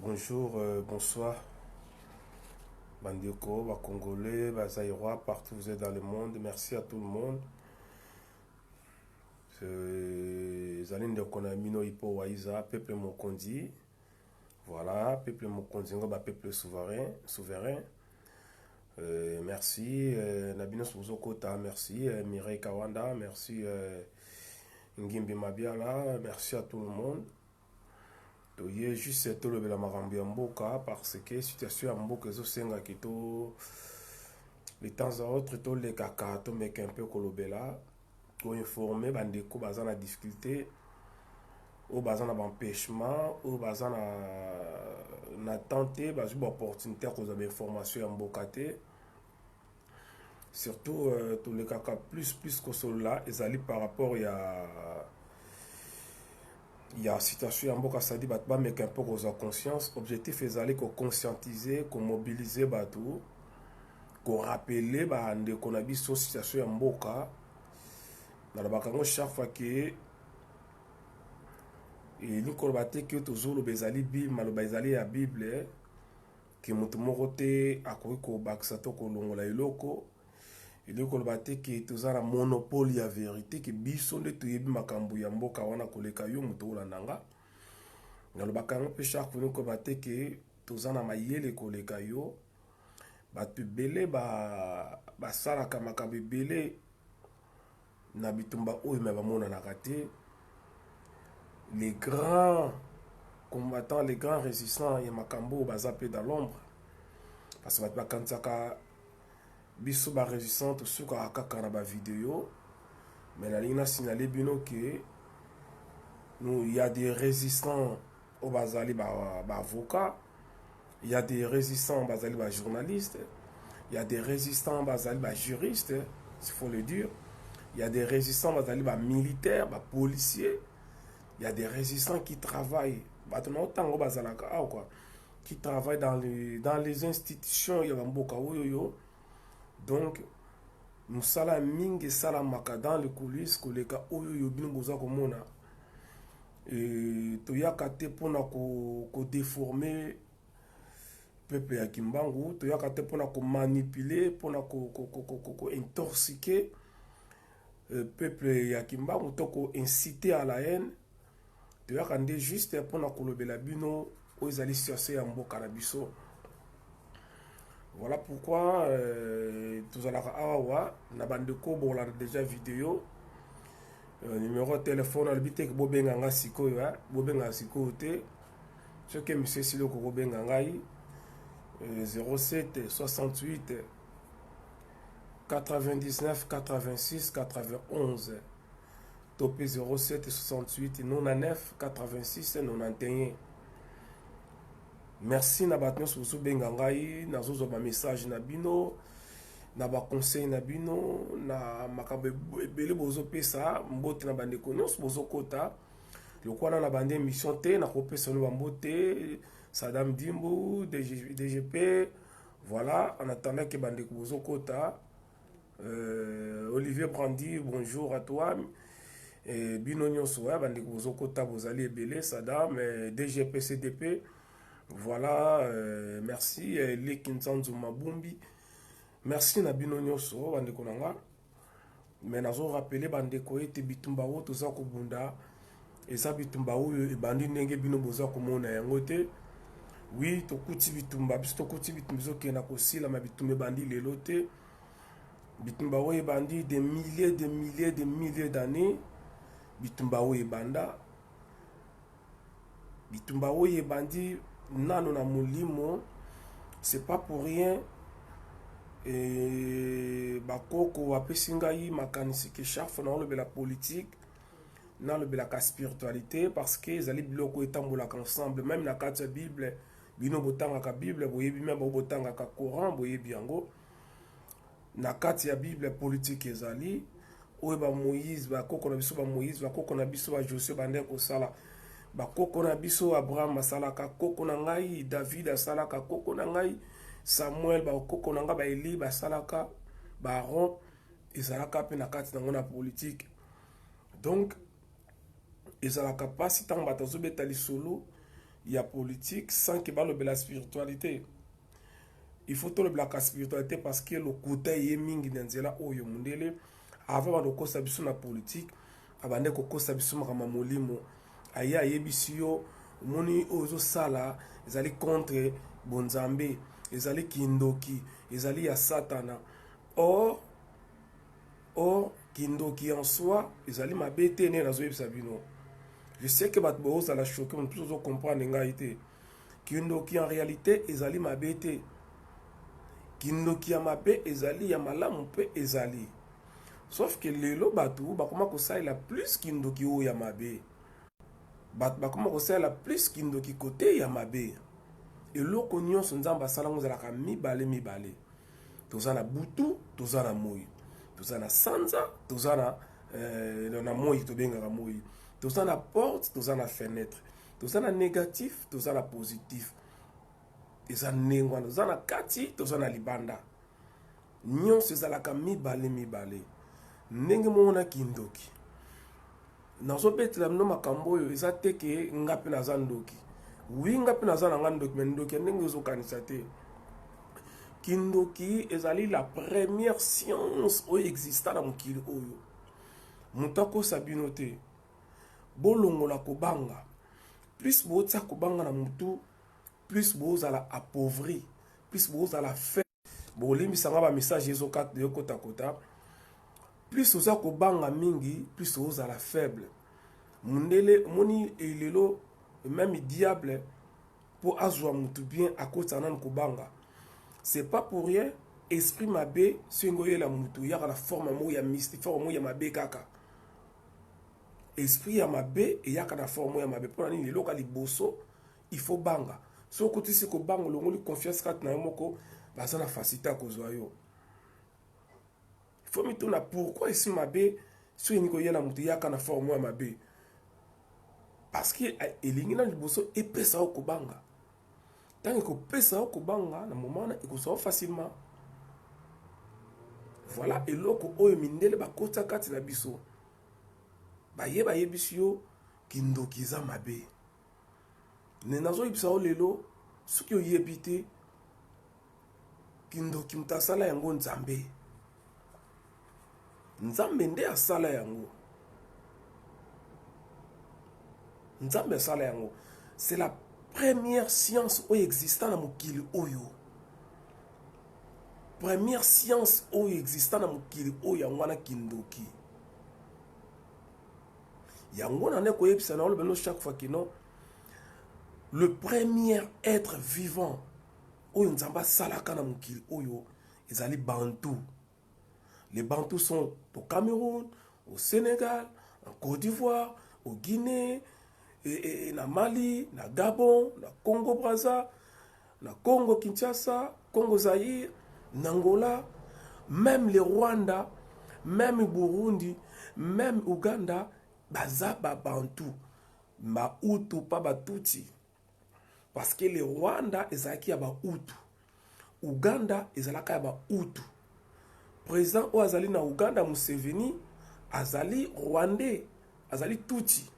Bonjour, bonsoir, Bandeko, Congolais, Zaïrois, partout où vous êtes dans le monde. Merci à tout le monde. Zaline de Konamino Ipo Waiza, peuple Mokondi. Voilà, peuple Mokondi, peuple souverain. Merci, Nabino Souzokota, merci, Mireille Kawanda, merci, Ngimbi Mabiala, merci à tout le monde. Toye juste tout le la marambi en boka parce que situation en boka zo senga kito de temps à autre to les kaka to mec un peu kolobela ko informer bandeko bazana difficulté ou bazana empêchement ou bazana na tenter bazu opportunité ko za information en boka te surtout tous les kaka plus que cela ezali par rapport il y a situation en boka sadi batba mais un peu aux conscience objectif ezali ko conscientiser ko mobiliser batou ko rappeler ba ande ko na biso situation en boka na bakango chaque fois que et ni ko baté que tozolo bezali bi malo bezali ya bible que mutu moko te akoki ko bakisa to ko longola iloko et donc ko baté que tozala monopole ya vérité que biso nde toyebi makambo ya mboka wana koleka yo mutu olandanga na lobaka yango mpe chaque fois ko bate ke toza na mayele koleka yo bato ebele basalaka makambo ebele na bitumba oyo me bamonanaka te les grands combattants les grands résistants ya makambo oyo baza mpe dans l'ombre parce que bato bakanisaka biso barésistant tosukaka kaka na bavideo me nalingi nasignale bino ke il y a des résistants au Bazali avocat, il y a des résistants au Bazali journalistes, il y a des résistants au Bazali juristes, s'il faut le dire, il y a des résistants au Bazali militaires, policiers, il y a des résistants qui travaillent, qui travaillent dans les institutions, il y a donc nous sala mingi sala maka dans les coulisses que les cas oyo bino boza komona toyaka te mpona kodéformer peuple ya kimbangu toyaka te mpona komanipule mpona kointoxiquer peuple ya kimbangu to koinciter à la haine toyaka nde juste mpona kolobela bino oyo ezali situation ya mboka na biso. Voilà pourquoi tozalaka awa na bandeko bolanda déjà vidéo numéro de téléphone albité que bobenga nga sikoyo bobenga sikoyo te ce que monsieur silo ko bobenga ngai 07 68 99 86 91 topé 07 68 99 86 91. Merci na batno so benga ngai nazozo ba message na bino na ba conseil na bino na makambo ebele bozo pesa mbote na bandeko nyonso bozo kota lokwana na bande mission te na kopesa no mbote Sadam Dimbu DGP voilà en attendant que bandeko bozo kota Olivier Brandy bonjour à toi et bino nyonso ya bandeko bozo kota bozali ebele Sadam DGP CDP voilà merci Lekinzanzu Mabumbi. Merci na bino nyonso bandeko nanga mais nazo rappeler bandeko ete bitumba wo toza ko bunda eza bitumba oyo ebandi ndenge bino boza komona yango te oui tokuti bitumba biso tokuti bitumba zokenda kosila ma bitumba bandi lelo te bitumba oyo ebandi des milliers d'années bitumba oyo ebanda bitumba oyo ebandi nano na molimo c'est pas pour rien. Et bakoko apesi ngai makanisi ke chaque fois na la politique na la spiritualité parce que ezali biloko etambolaka ensemble même na kati ya bible bino botangaka bible boyebi même botangaka coran boyebi yango na kati ya bible politique ezali oyo ba Moïse bakoko na biso ba Moïse bakoko na biso ba Josué bande kosala bakoko na biso Abraham asalaka koko na ngai David asalaka koko na ngai Samuel bakoko nanga ba Eli basalaka ba Aaron ezalaka pe na kati nango na politique donc ezalaka pasi ntango bato azobeta lisolo il y a politique sans que la spiritualité. Il faut tout le black spiritualité parce que le côté est mingi dans oyo mundele avant de kosa biso na politique abande ko kosa biso makama molimo aya yebisi yo moni ozo sala ezali contre bonzambe ezali kindoki ezali ya satana or kindoki en soi ezali mabete ne nazo yebisa bino. Je sais que bato boza la choquer on peut comprendre ngai te kindoki en réalité ezali mabete kindoki ya mabe ezali ya malamu mpe ezali. Sauf que lelo bato bakoma kosalela plus kindoki oyo ya mabe. Bato bakoma kosalela plus kindoki kote ya mabe. Eloko nyonso nzambe asalango ezalaka mibale. Toza na butu, toza na moi. Toza na sanza, toza na moi tobengaka moi. Toza na porte, toza na fenêtre. Toza na négatif, toza na positif. Eza nengwana, toza na kati, toza na libanda. Nyonso ezalaka mibale. Ndenge mona kindoki. Nazo betela mno makambo oyo eza teke ngapi naza ndoki. Oui ngapi naza na nga ndoki, mais ndoki ndenge ozokanisa te. Kindoki ezali la première science oyo exista na mokili oyo. Mutako sabino te. Bolongola kobanga. Plus boza kobanga na mutu, plus boza la appauvri, plus boza la faible. Bolimbisa nga ba message ezokata yokota kota. Plus oza kobanga mingi, plus oza la faible. Mundele moni elelo même diable pour azwa mutu bien akota nan kobanga. C'est pas pour rien esprit mabe sengoye la mutu yaka la forme mo ya mystique, forme mo ya mabe kaka. Esprit ya mabe et yaka na forme ya mabe pour nani lelo ka liboso il faut banga. So côté se ko banga longoli confiance kat na moko baza na facilité ko zwa yo. Il faut mitona pourquoi esprit mabe so ni ko yela mutu yaka na forme ya mabe. Parce que elingi na liboso epesa ko banga. Tant que pesa ko banga na moment na ikoso facilement. Voilà eloko oyo mindele bakota kati na biso. Bayeba yebisio kindoki za mabe. Ne nazo yebisa lelo soki oyebite kindoki mutasala yango nzambe. Nzambe nde asala yango. Nzambe asala yango. C'est la première science oyo exista na mokili oyo. Première science oyo exista na mokili oyo yango wana kindoki. Yango na ne koyebisa na olobelo chaque fois que non. Le premier être vivant oyo nzamba salaka na mokili oyo ezali Bantou. Les Bantous sont au Cameroun, au Sénégal, en Côte d'Ivoire, au Guinée, et na Mali, na Gabon, na Congo Brazza, na Congo Kinshasa, Congo Zaïre, Angola, même le Rwanda, même Burundi, même Ouganda, baza ba Bantou, ba Hutu pa ba Tutsi. Parce que le Rwanda ezalaki ya ba Hutu, Ouganda ezalaka ya ba Hutu. Président o azali na Ouganda Museveni azali Rwandais, azali Tutsi.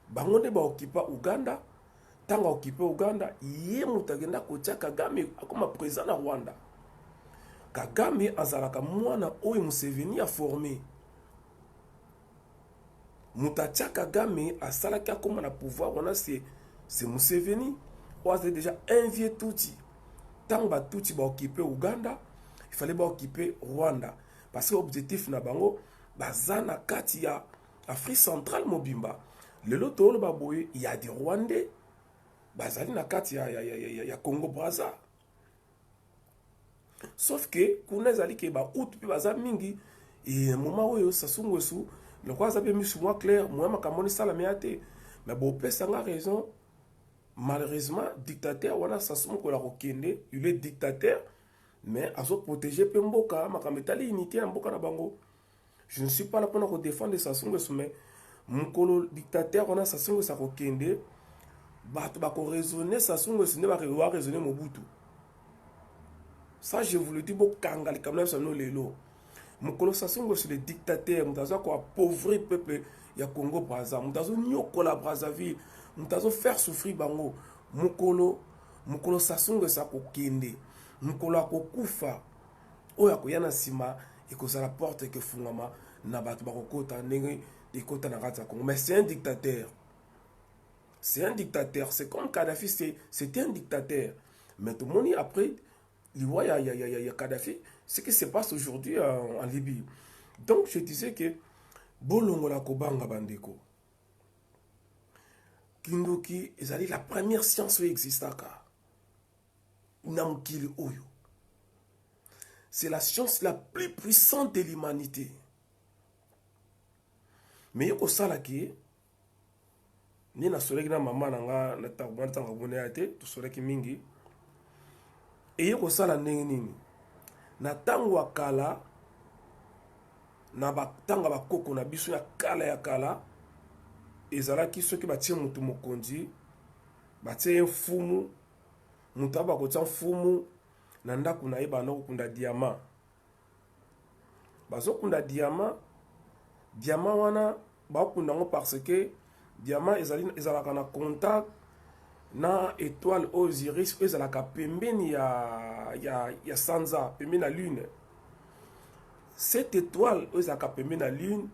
Bango nde ba okipa Uganda, tanga okipa Uganda, ye mutagenda kotia Kagame akoma président na Rwanda. Kagame azalaka mwana oyo Museveni a formé. Mutatia Kagame asalaki akoma na pouvoir wana c'est Museveni. O azali déjà un vieux Tutsi. Tanga ba Tutsi ba okipa Uganda, il fallait ba occuper Rwanda parce que l'objectif na bango bazana kati ya Afrique centrale mobimba. Le loto le baboye il y a des Rwandais bazali na kati ya Congo Brazza. Sauf que kuna zali ke ba out pe baza mingi et moment oyo Sassou Nguesso le quoi ça peut mis sur moi clair moi makamoni sala meate mais bon pesa nga raison malheureusement dictateur wana Sassou Nguesso la kokende il est dictateur. Mais à se protéger Pemboka, Makametali unité en Boka na bango. Je ne suis pas là pour défendre Sassou Nguesso, mais mon colo dictateur on a Sassou Nguesso ko kende, ba ko raisonner Sassou Nguesso ne va raisonner Mobutu. Ça je vous le dis beaucoup kangali comme ça no lelo. Mon colo Sassou Nguesso le dictateur, m'taza ko appauvrir peuple ya Congo Brazza, mutazo nyokola Brazzaville, mutazo faire souffrir bango. Mukolo sasungo sa kokende, mukolo akokufa, oyo akoyana sima, ekozala porte ke fungama na bato bakokota ndenge ekota na kati ya Congo. Mais c'est un dictateur. C'est un dictateur. C'est comme Kadhafi, c'était un dictateur. Mais tout le monde, après, il voit, il y a Kadhafi, ce qui se passe aujourd'hui en Libye. Donc, je disais que, Bolongola Kobanga Bandeko, Kindoki, ils la première science qui existe à Ka. Namkili Oyo. C'est la science la plus puissante de l'humanité. Mais il y a ça là qui ni na soleki na mama nanga na tangwa bone ate to soleki mingi eye ko sala ndenge nini na tango akala na batanga bakoko na biso ya kala ezalaki soki batie mutu mokonzi batie mfumu mutu abakotia mfumu na ndako na ye bana kokunda diamant bazokunda diamant wana bakunda ngo parce que diamant ezalaka na contact na étoile Osiris ezalaka pembeni ya sanza pembeni na lune. Cette étoile ezalaka pembeni na lune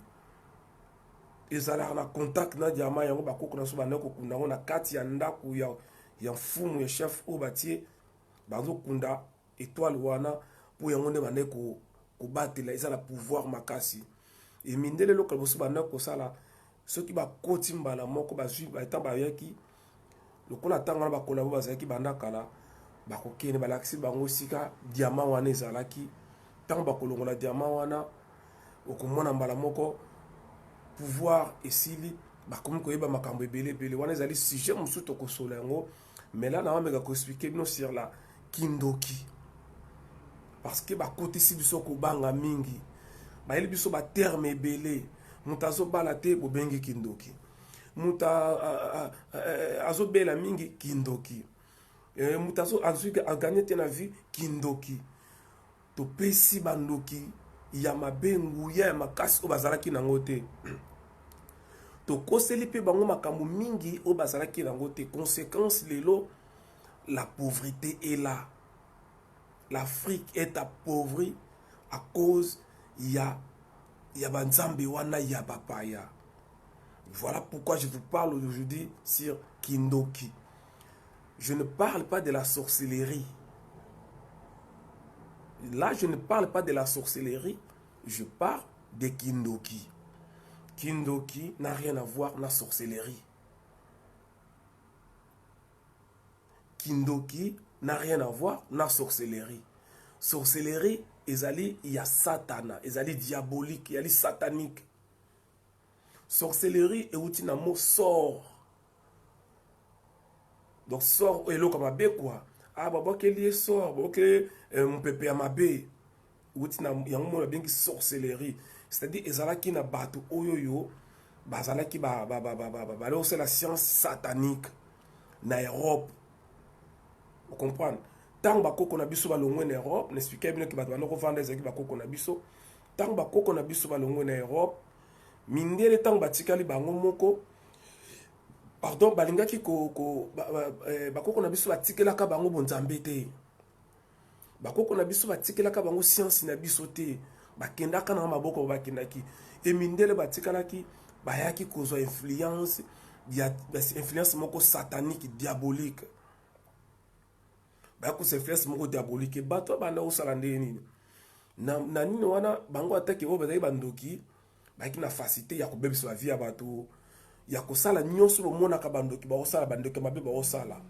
ezalaka na contact na diamant yango bakoko na so bana kokunda ngo na kati ya ndako ya mfumu ya chef o batie bazokunda étoile wana po yango nde bana kobatela ezala pouvoir makasi et mindele loka boso bana kosala soki bakoti mbala moko bazwi baetan bayaki lokola tanga na bakolabo bazalaki banda kala bakokene balakisi bango sika diamant wana ezalaki ntango bakolongola diamant wana okomona mbala moko pouvoir esili bakomi koyeba makambo ebele wana ezali sujet mosusu tokosola yango mais là naameka koexplike bino sur la kindoki parce que bakotisi biso kobanga mingi bayeli biso baterme ebele mutu azobala te bobengi kindoki mutu azobela mingi kindoki mutu aganye te na vie kindoki topesi bandoki ya mabe nguya ya makasi oyo bazalaki nango te tokoseli mpe bango makambo mingi oyo bazalaki nango te. Conséquence lelo la pauvreté est là. L'Afrique est appauvrie à cause ya banzambe wana ya papaya. Voilà pourquoi je vous parle aujourd'hui sur Kindoki. Je ne parle pas de la sorcellerie. Là, je ne parle pas de la sorcellerie, je parle de Kindoki. Kindoki n'a rien à voir avec la sorcellerie. Kindoki n'a rien à voir avec la sorcellerie. Sorcellerie, il y a satana, il y a diabolique, il y a satanique. Sorcellerie est outil d'un mot sort. Donc sort est là comme un quoi. Ah bah quel est sort, ok mon pépé à ma bé. Outil d'un mot bien qui sorcellerie. C'est-à-dire ezala qui na bato oyoyo, bazala qui ba c'est la science satanique na Europe. Vous comprenez? Tant bakoko na biso balongwe na Europe, n'expliquez bien que bato banoko vendre ezaki bakoko na biso. Tant bakoko na biso balongwe na Europe, mindele tant batikali bango moko. Pardon, balingaki bakoko na biso batikelaka bango bonzambe te. Bakoko na biso batikelaka bango science na biso te. Bakendaka na maboko bakendaki. Et mindele batikalaki bayaki kozwa influence moko satanique diabolique. Bayako influence moko diabolique bato banda osala ndenge nini. Na nini wana bango atake o bazali bandoki baki na facilité ya kobebisa vie ya bato. Ya kosala nyonso bomonaka bandoki bakosala bandoki mabe bakosala.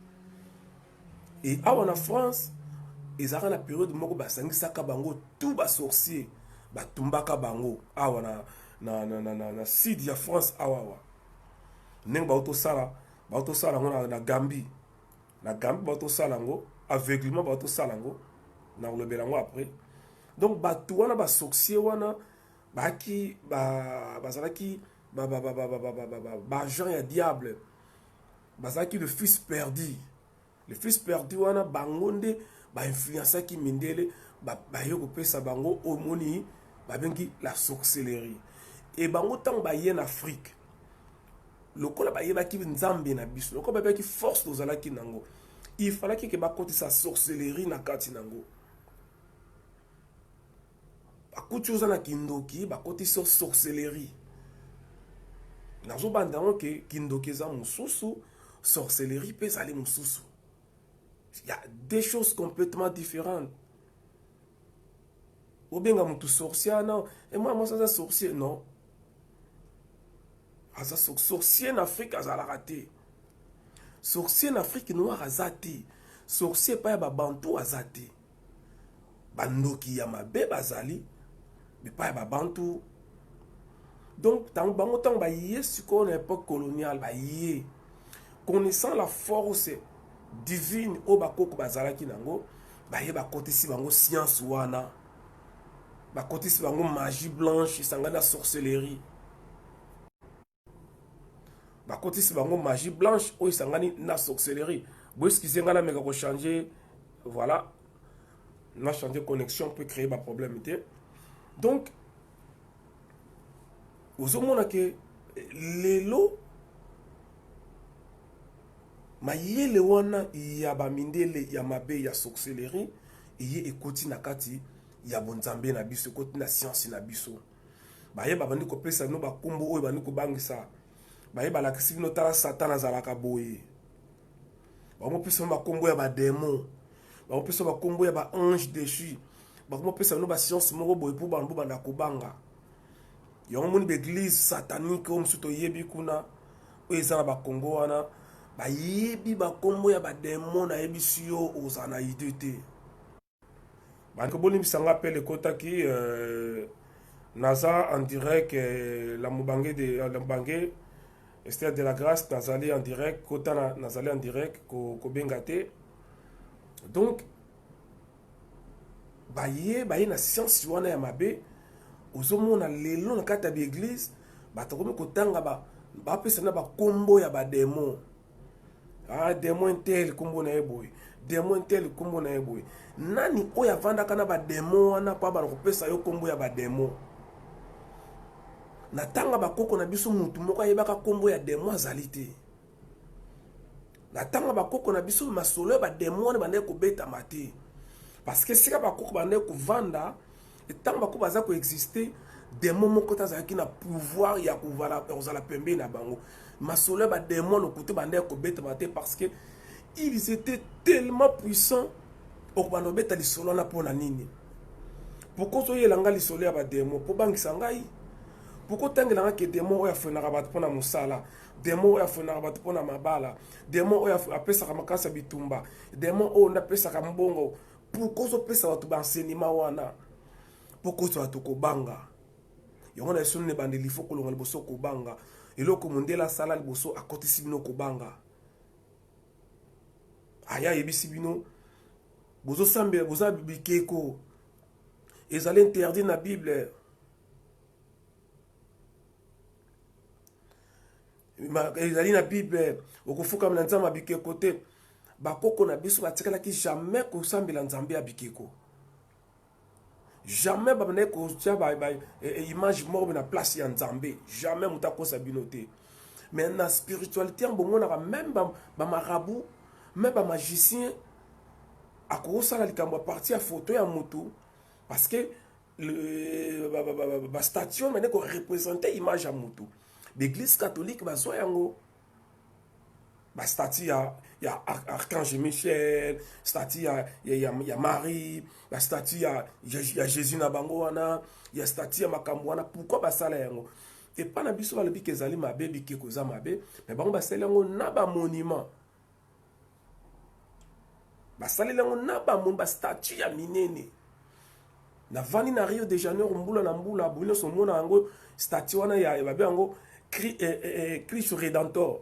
Et awa na France ezaka na période moko basangisaka bango tout ba sorcier batumbaka bango awa na sud ya France awa ndenge baotosala ngo na Gambie baotosala ngo aveuglement baotosala ngo na kolobela ngo après. Donc bato wana ba sorcier wana baki bazalaki agent ya diable bazalaki le fils perdu wana bango nde influençaki mindele bayo kopesa bango omoni babengi la sorcellerie. Et bango tant baye en Afrique lokola bayebaki nzambe na biso lokola bayebaki force tozalaki nango il fallait que bakotisa sorcellerie na kati nango bakuti oza na kindoki bakotisa sorcellerie nazobanda yango ke kindoki eza mosusu sorcellerie mpe ezali mosusu. Il y a des choses complètement différentes. Ou bien tu sorcier, non. Et moi, ça, sorcier, non. Sorcier en Afrique, ça a raté. Sorcier en Afrique noire, a zaté. Sorcier, pas y'a bantou, a zaté. Bandoki, y'a ma bé, bazali. Mais pas y'a bantou. Donc, tant que y est, ce qu'on est époque coloniale, y est. Connaissant la force divine au bakoko bazalaki nango baye bakotisi bango science wana bakotisi bango magie blanche sangana sorcellerie bakotisi bango magie blanche o sangani na sorcellerie bo excusez ngala meka ko changer voilà na changer connexion peut créer ba problème té donc ozomona ke lelo mayele wana ya bamindele ya mabe ya sorcellerie iye ekoti na kati ya bonzambe na biso ekoti na science na biso baye babandi kopesa no bakombo oyo bandi kobangisa baye balakisi bino tala satan azalaka boye bamopesa bakombo ya bademon bamopesa bakombo ya baange déchu bakomopesa no bascience moko boye mpo bandu banda kobanga yango moni baeglise satanique oyo mosusu toyebi kuna oyo eza na bakongo wana bayebi bakombo ya bademon nayebisi yo oza na ide te bandeko bolimbisanga mpe lekotaki naza en direct la Mubange Esther de la Grâce nazali en direct kota nazali en direct kobenga te donc baye na science wana ya mabe ozomona lelo na kati ya baeglise batakomi kotanga bapesa na bakombo ya bademon. Ah, démon tel kombo na eboy. Démon tel kombo na eboy. Nani oya vanda kana ba démon wana pa ba kopesa yo kombo ya ba démon. Na tanga ba koko na biso mutu moko ayebaka kombo ya démon azali te. Na tanga ba koko na biso masolo ba démon ba ndeko beta mate. Parce que sika ba koko ba ndeko vanda et tanga ba ko baza ko exister démon moko tazaki na pouvoir ya kuvala ozala pembe na bango. Masolo ba démon le côté bandé ko beta maté parce que ils étaient tellement puissants au bando beta li solo na pona nini. Pourquoi so yelanga li solo ya ba démon po bangisa ngai? Pourquoi tangela ke démon oya fona rabat pona musala, démon oya fona rabat pona mabala, démon oya apesa makasa bitumba, démon o na pesa ka mbongo. Pourquoi so pesa watu ba enseignement wana? Pourquoi so watu ko banga? Yongo na sonne bande li foko longa liboso ko banga. Eloko mondela sala liboso akotisi bino kobanga aya yebisi bino bozo sambe boza bikeko ezali interdit na Bible ezali na Bible okofuka na nzamba bikeko te bakoko na biso batikalaki jamais kosambela nzambe ya bikeko jamais babane ko tia image morbe na place ya nzambe jamais mutako sabinote mais na spiritualité mbongo même ba marabout même ba magicien akosa la likambo partie ya photo ya mutu parce que ba statue mane ko représenter image ya mutu l'église catholique bazo yango ba statue ya Archange Michel, statue ya Marie, la statue ya Jésus na bango wana, ya statue ya makambo wana, pourquoi basala yango? Et pas na biso balobi kezali mabe bike koza mabe, mais bango basala yango na ba monument. Basala yango na ba mon ba statue ya minene. Na vani na Rio de Janeiro mbula na mbula, bino so mona yango statue wana ya babe yango Christ Rédempteur.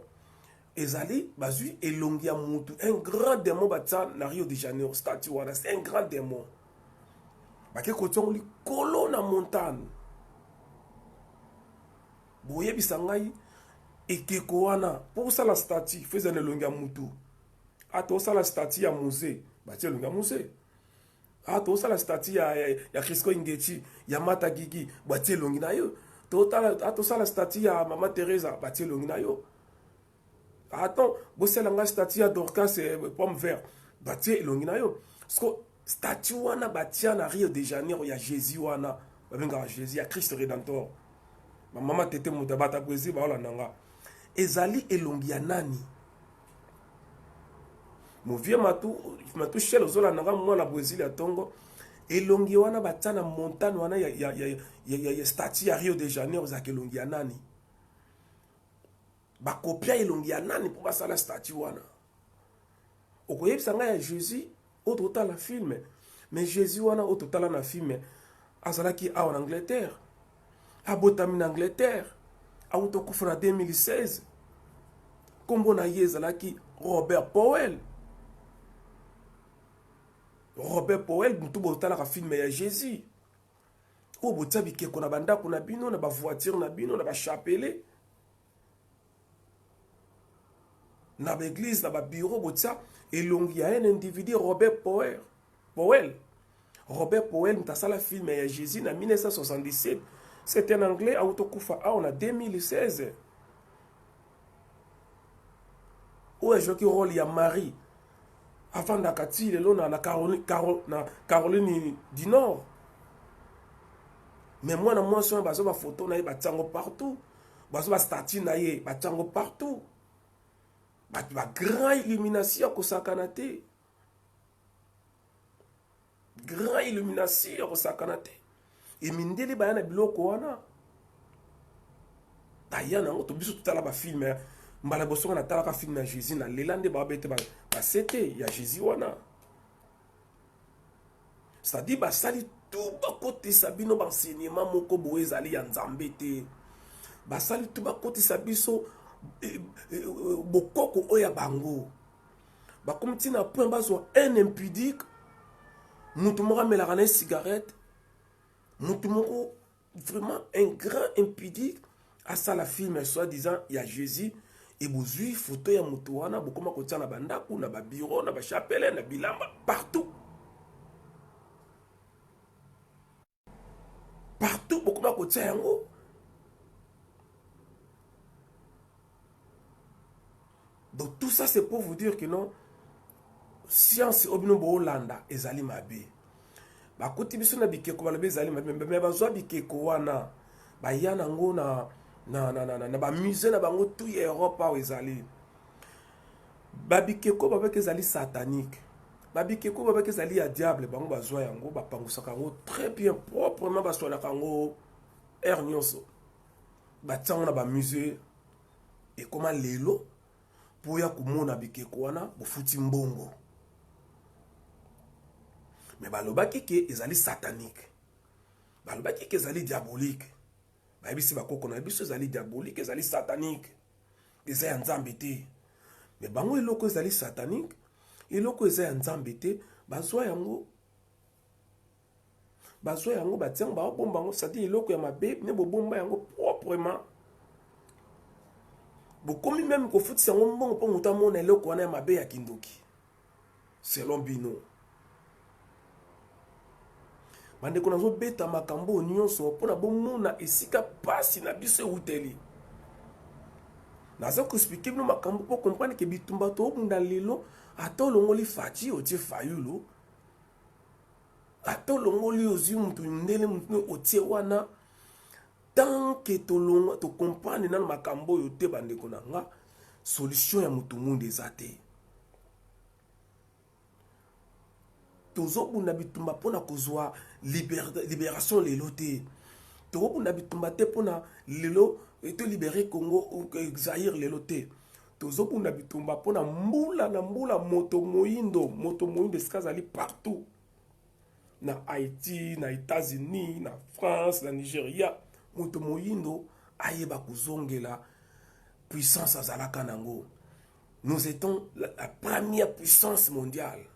Ezali bazui elongi ya mutu un grand démon batsa na Rio de Janeiro statue wana c'est un grand démon bake kotongo li kolo na montagne boye bisangai ekeko wana pour ça la statue faisait elongi ya mutu ato ça la statue ya musée batie elongi ya musée ato ça la statue ya Christo Ingeti ya Mata Gigi batie elongi na yo ato ça la statue ya Mama Teresa batie elongi na yo attends, bossé la statue à Dorcas et pomme vert. Batie elongi na yo. Parce que statue wana batia na Rio de Janeiro ya Jésus wana. Babenga Jésus ya Christ Rédempteur. Ma maman tete mutabata kwezi ba ola nanga. Ezali elongi ya nani? Mo vie matu shel ozola nanga mwana Brésil ya tongo. Elongi wana batia na montagne wana ya statue ya Rio de Janeiro za elongi ya nani? Ba kopia elongi ya nani pour basala statue wana? Okoyebisa nga ya Jésus au total la film, mais Jésus wana au total na film azalaki awa en Angleterre, abotami en Angleterre, autokufa na 2016. Kombo na ye ezalaki Robert Powell. Robert Powell mutu botala ka film ya Jésus. O botia bikeko na bandako na bino na ba voiture na bino na ba chapelet. Na ba église na ba bureau botia elongi ya un individu Robert Powell. Robert Powell mutasala film ya Jésus na 1977. C'était un anglais autokufa en 2016. Où est joué rôle ya Marie avant d'akati le long na Caroline du Nord. Mais moi na moi sur bazo ba photo na ba tango partout. Bazo ba statue na ye ba tango partout. Ba grand illumination ko sakanate. Grand illumination ko sakanate. Et mindeli ba na biloko wana. Tayana to biso tutala ba film mbala boso na tala ka film na Jésus na lelande ba bete ba c'était ya Jésus wana. C'est-à-dire ba sali tout ba côté sabino ba enseignement moko boezali ya nzambe te. Ba sali tout ba côté sabiso bokoko oya bango. Ba comme tina point bazo un impudique. Mutu moko melaka na cigarette. Mutu moko vraiment un grand impudique à ça la film soi-disant il y a Jésus et bozui photo ya mutu wana bokoma kotia na bandako na ba bureau na ba chapelle na bilamba partout. Partout bokoma kotia yango. Donc tout ça c'est pour vous dire que non science obino bo Hollanda ezali mabe. Ba koti biso na bikeko balobe ezali mabe mais bazwa bikeko wana ba yana ngo na ba musée na bango tout Europe pa ezali. Ba bikeko ba beke ezali satanique. Ba bikeko ba beke ezali ya diable bango bazwa yango ba pangusaka ngo très bien proprement basona kango nyonso. Ba tsango na ba musée et comment lelo pour ya kumona bikeko wana bofuti mbongo. Mais balobaki ke ezali satanique. Balobaki ke ezali diabolique. Ba bisi bakoko na biso ezali diabolique, ezali satanique. Ezali nzambe te. Mais bango eloko ezali satanique, eloko ezali nzambe te, bazwa yango. Bazwa yango batiang ba bomba yango, c'est-à-dire eloko ya mabe ne bo bomba yango proprement. Bokomi même ko futi yango mbongo po muta mona eloko wana ya mabe ya kindoki. Selon bino. Bande ko nazo beta makambo nyonso pona bomona esika pasi na biso euteli. Nazo ko expliquer bino makambo po comprendre ke bitumba to bunda lelo ato longoli fachi otie fayulo. Ato longoli ozi mutu ndele mutu otie wana. Tant que to comprendre na makambo yo te bande ko nanga solution ya mutu munde ezate. Tozo bunda bitumba pona kozwa libération lelo te. Tozo bunda bitumba te pona lelo eto libérer Congo ou Zaïre lelo te. Tozo bunda bitumba pona mbula na mbula moto moindo skazali partout. Na Haïti, na États-Unis, na France, na Nigeria, moto moindo ayeba kuzongela puissance azalaka nango. Nous étions la première puissance mondiale.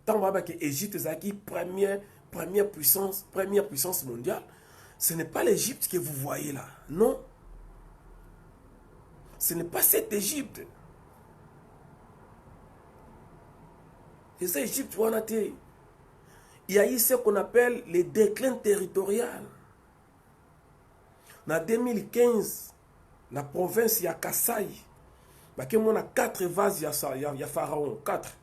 Tant que l'Égypte est la première puissance mondiale, ce n'est pas l'Égypte que vous voyez là. Non. Ce n'est pas cette Égypte. Et cette Égypte, il y a eu ce qu'on appelle le déclin territorial. En 2015, la province ya Kasai, bake mona 4 vases ya pharaon, 4.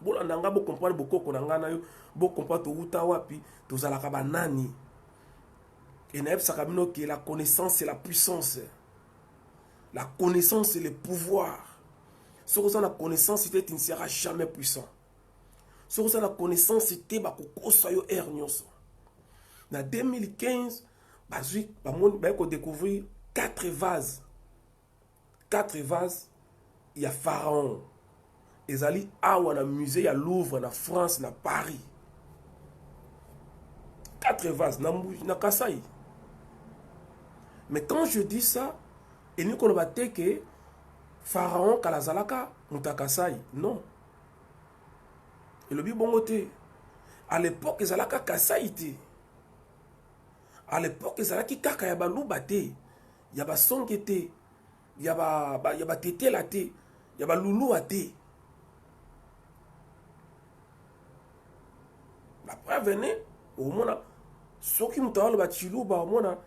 Bola nanga bo comprendre bokoko nanga na yo, bo comprendre to uta wapi, to zalaka banani. Et naep sakamino que la connaissance c'est la puissance. La connaissance c'est le pouvoir. Si vous avez la connaissance, tu ne seras jamais puissant. Si vous avez la connaissance, tu vas en 2015, on découvrir 4 vases. 4 vases, il y a Pharaon. Ils allaient à un musée, il y a Louvre, en France, en Paris. 4 vases, na Kasai. Mais quand je dis ça, il n'y a pas que Pharaon Kalazalaka Mutakasai. Non. Et le Bibongote. À l'époque, ils allaient Kasai. À l'époque, ils allaient Kaka Yabalubate. Yaba Songete. Yaba Tete Late. Yaba Loulou Ate. Après, venez, au moins, ceux qui m'ont dit que Chilou, au moins,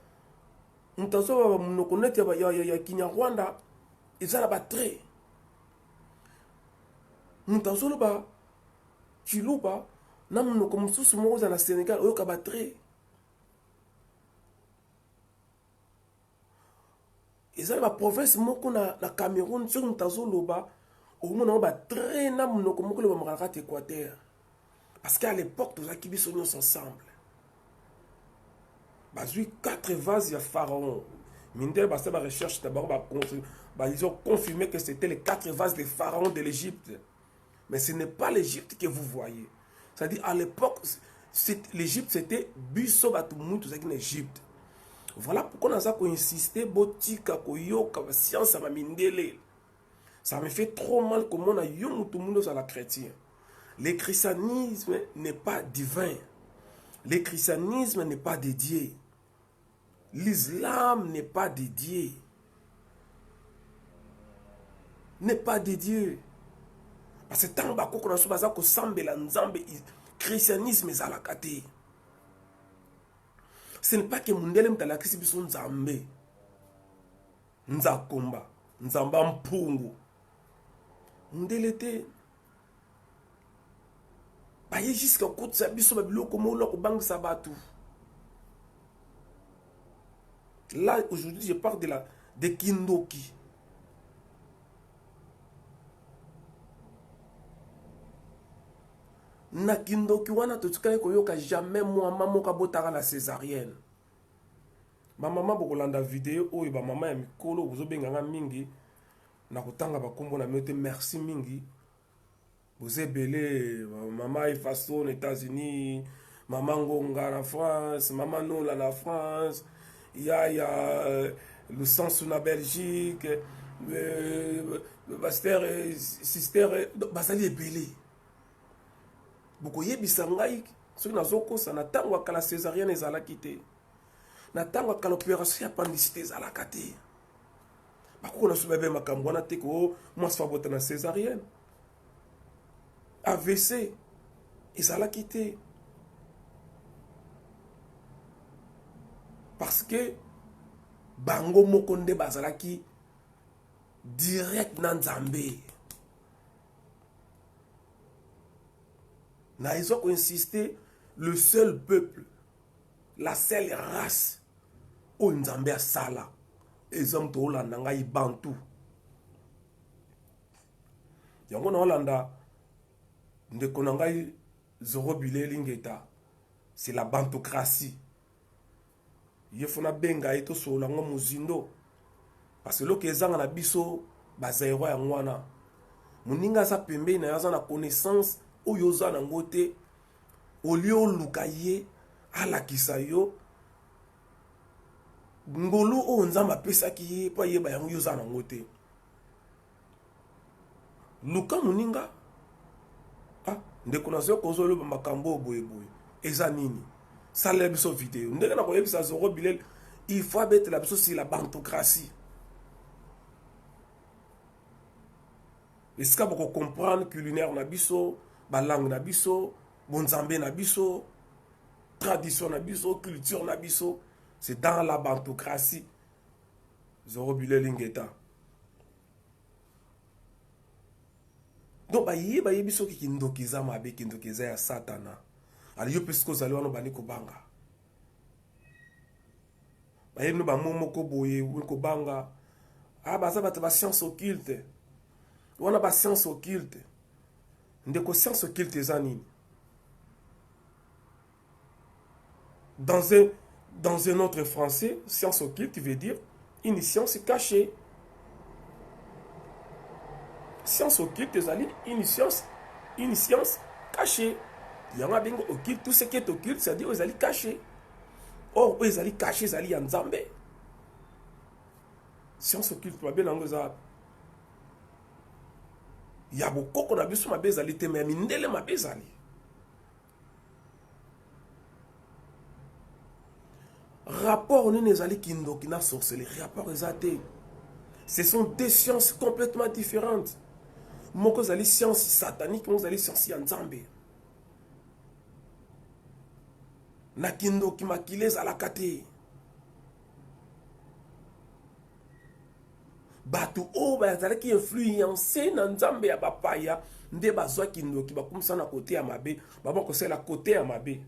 Mtazo mnokonete ya Kinyarwanda ezala ba tre. Mtazo ba Chiluba na mnoko mususu moza na Sénégal oyoka ba tre. Ezala ba province moko na Cameroun sur Mtazo loba au moins ba tre na mnoko moko le ba makaka Équateur. Parce qu'à l'époque tous akibi sonyo ensemble. Bazui 4 vases ya pharaon. Mindel basé ma recherche d'abord ils ont confirmé que c'était les 4 vases des pharaons de l'Égypte. Mais ce n'est pas l'Égypte que vous voyez. C'est-à-dire à l'époque l'Égypte c'était biso batumutu zaki en Égypte. Voilà pourquoi on a insisté botika koyoka science ma mindele. Ça me fait trop mal comment on a yo tout monde à la chrétien. Le christianisme n'est pas divin. Le christianisme n'est pas dédié. L'islam n'est pas dédié. N'est pas dédié. Parce que tant qu'on a souvent que sambe la nzambe christianisme est à la kate. Ce n'est pas que mundele mtala kisibiso nzambe. Nzakomba, nzamba mpungu. Mundele te. Ba ye jusqu'à côté sa biso ba biloko mo lo ko bang sabatu. Là aujourd'hui je parle de Kindoki. Na Kindoki wana to tukale ko yoka jamais moi maman ka botaka la césarienne. Ma maman bokolanda vidéo oyo ba maman ya mikolo ozobenga mingi na kotanga ba kombo na miote merci mingi. Vous êtes belé, maman est façon aux États-Unis, maman Gonga en France, maman Nola en France, il y a le sens en Belgique, sister, basali est belé. Beaucoup y bisangai, ceux qui n'ont ça n'attendent qu'à la césarienne et à la quitter. N'attendent qu'à l'opération appendicite et à la quitter. Beaucoup on a soulevé ma cambouana teko, moi ça va botter la césarienne. AVC, ils allaient quitter. Parce que Bango Mokonde Bazalaki direct dans Zambé. Ils ont insisté, le seul peuple, la seule race, où Nzambé a sala. Les hommes de Hollande, ils bantou. Yango na Hollande. C'est la bantocratie. Il faut na benga eto solango muzindo. Parce que lo kezanga na biso bazairo ya ngwana. Muninga sa pembe na yaza na connaissance oyo za na ngote olio lukaye ala kisayo ngolu o nzamba pesa ki pa yeba yango yo za na ngote. Luka muninga ndeko na soko zolo makambo boye eza nini sala biso vidéo ndenge na koyebisa Zoro Bilel il faut mettre la biso sur la bantocratie est-ce que vous comprendre culinaire na biso ba langue na biso bonzambe na biso tradition na biso culture na biso c'est dans la bantocratie Zoro Bileli Ngeta. Donc baye biso ki kindokiza mabe kindokiza ya satana. Ali yo pesko zali wana bani ko banga. Baye no ba momo ko boye ko banga. Ah baza bata ba science occulte. Wana ba science occulte. Ndeko science occulte zanini. Dans un autre français, science occulte veut dire une science cachée. Science occulte, une science cachée. Il y a un occulte, tout ce qui est occulte, c'est-à-dire qu'ils sont cachés. Or, ils sont cachés, ils sont en Zambé. Science occulte, ma belle ça. Il y a beaucoup qu'on a vu sur ma belle mais mindele ma belle. Rapport on est allé kindo qui n'a sorcellerie, rapport exacté. Ce sont deux sciences complètement différentes. Moi que les sciences sataniques, moi les sciences nzambe. Na kindo qui makilez à la kate. Batu o ba zala ki influencer na nzambe ya bapaya nde bazwa kindo ki bakumisa na côté ya mabe, baba ko c'est la côté ya mabe.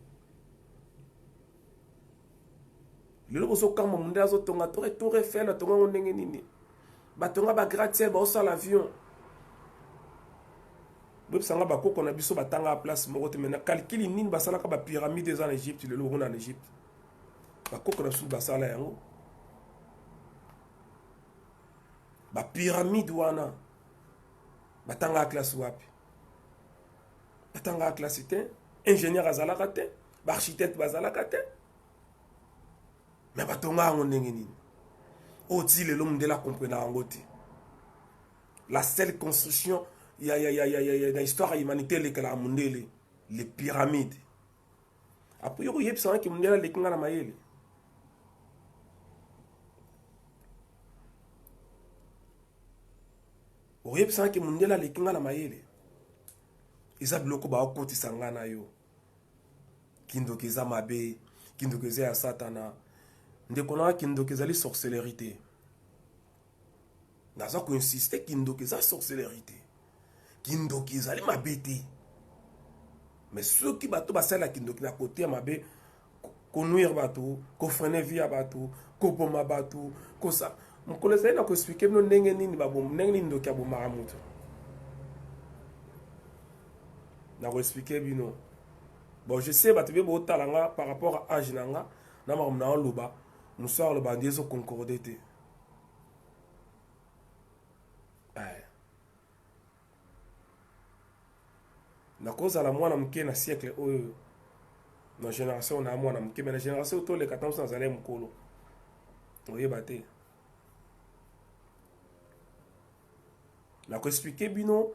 Le boso kama munde azo tonga tour Eiffel na tonga ndenge nini. Batonga ba gratte-ciel ba osa l'avion. Bob sanga ba koko na biso batanga place moko te mena calcul nini basala ka ba pyramide en Égypte le logo en Égypte. Ba koko na su basala yango. Ba pyramide wana batanga classe wapi. Batanga classe te ingénieur azalaka te, ba architecte bazalaka te. Mais batonga ngo ndenge nini. O ti le l'homme de la comprendre en te. La seule construction il y a dans l'histoire de l'humanité les pyramides. Après il y a des qui ont dit les kinga na mayele. Il y a des qui ont dit les kinga na mayele. Ils ont bloqué ba okoti sangana yo. Kindokeza mabe, kindokeza ya satana. Ndekona kindokeza li sorcellerie. Naza ko insister kindokeza sorcellerie. Kindoki ezali mabete. Mais ceux qui bato basala kindoki na côté mabe ko nuire bato, ko freiner via bato, ko boma bato, ko ça. Mon collègue na ko expliquer no ndenge nini babom, ndenge nini ndoki aboma mutu. Na ko expliquer bino. Bon, je sais bato be bo talanga par rapport à âge nanga, na ma na loba, nous sort le bandie zo concorder te. Na cause la mwana mke na siècle oyo na génération na mwana mke mais na génération to le 14 ans zale mkolo oyeba te na ko expliquer bino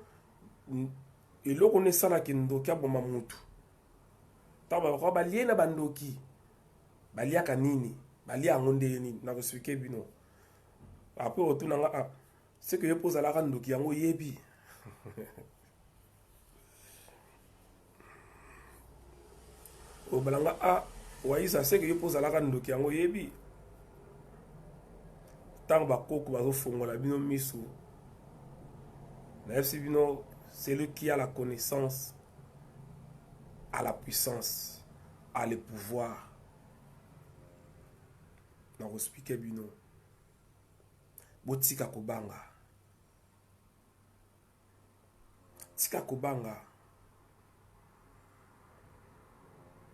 eloko ne sala kindoki aboma mutu taba ko balie na bandoki balia kanini balia ngonde nini na ko expliquer bino après retourna nga c'est que je pose la kandoki yango yebi o balanga a waisa c'est que je pose la kandoki yango yebi tant bakoko bazo fongola bino misu na FC bino c'est lui qui a la connaissance a la puissance a le pouvoir na ko expliquer bino botika kobanga tika kobanga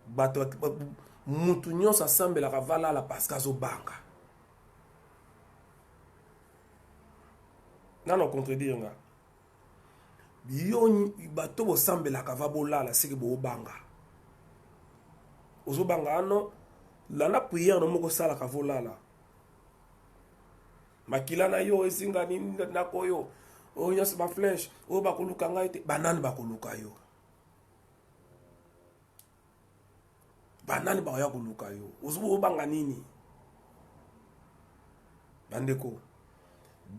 bato mutu nyonso asambelaka valala parce que azobanga nano contredire nga yo bato bosambelaka va bolala seke boobanga ozobanga ano lana prière no moko salaka volala makila na yo ezinga nini ndako yo oyo nyonso ba flèche oyo bakoluka ngai te banani bakoluka yo banani bakoya koluka yo ozobanga nini bandeko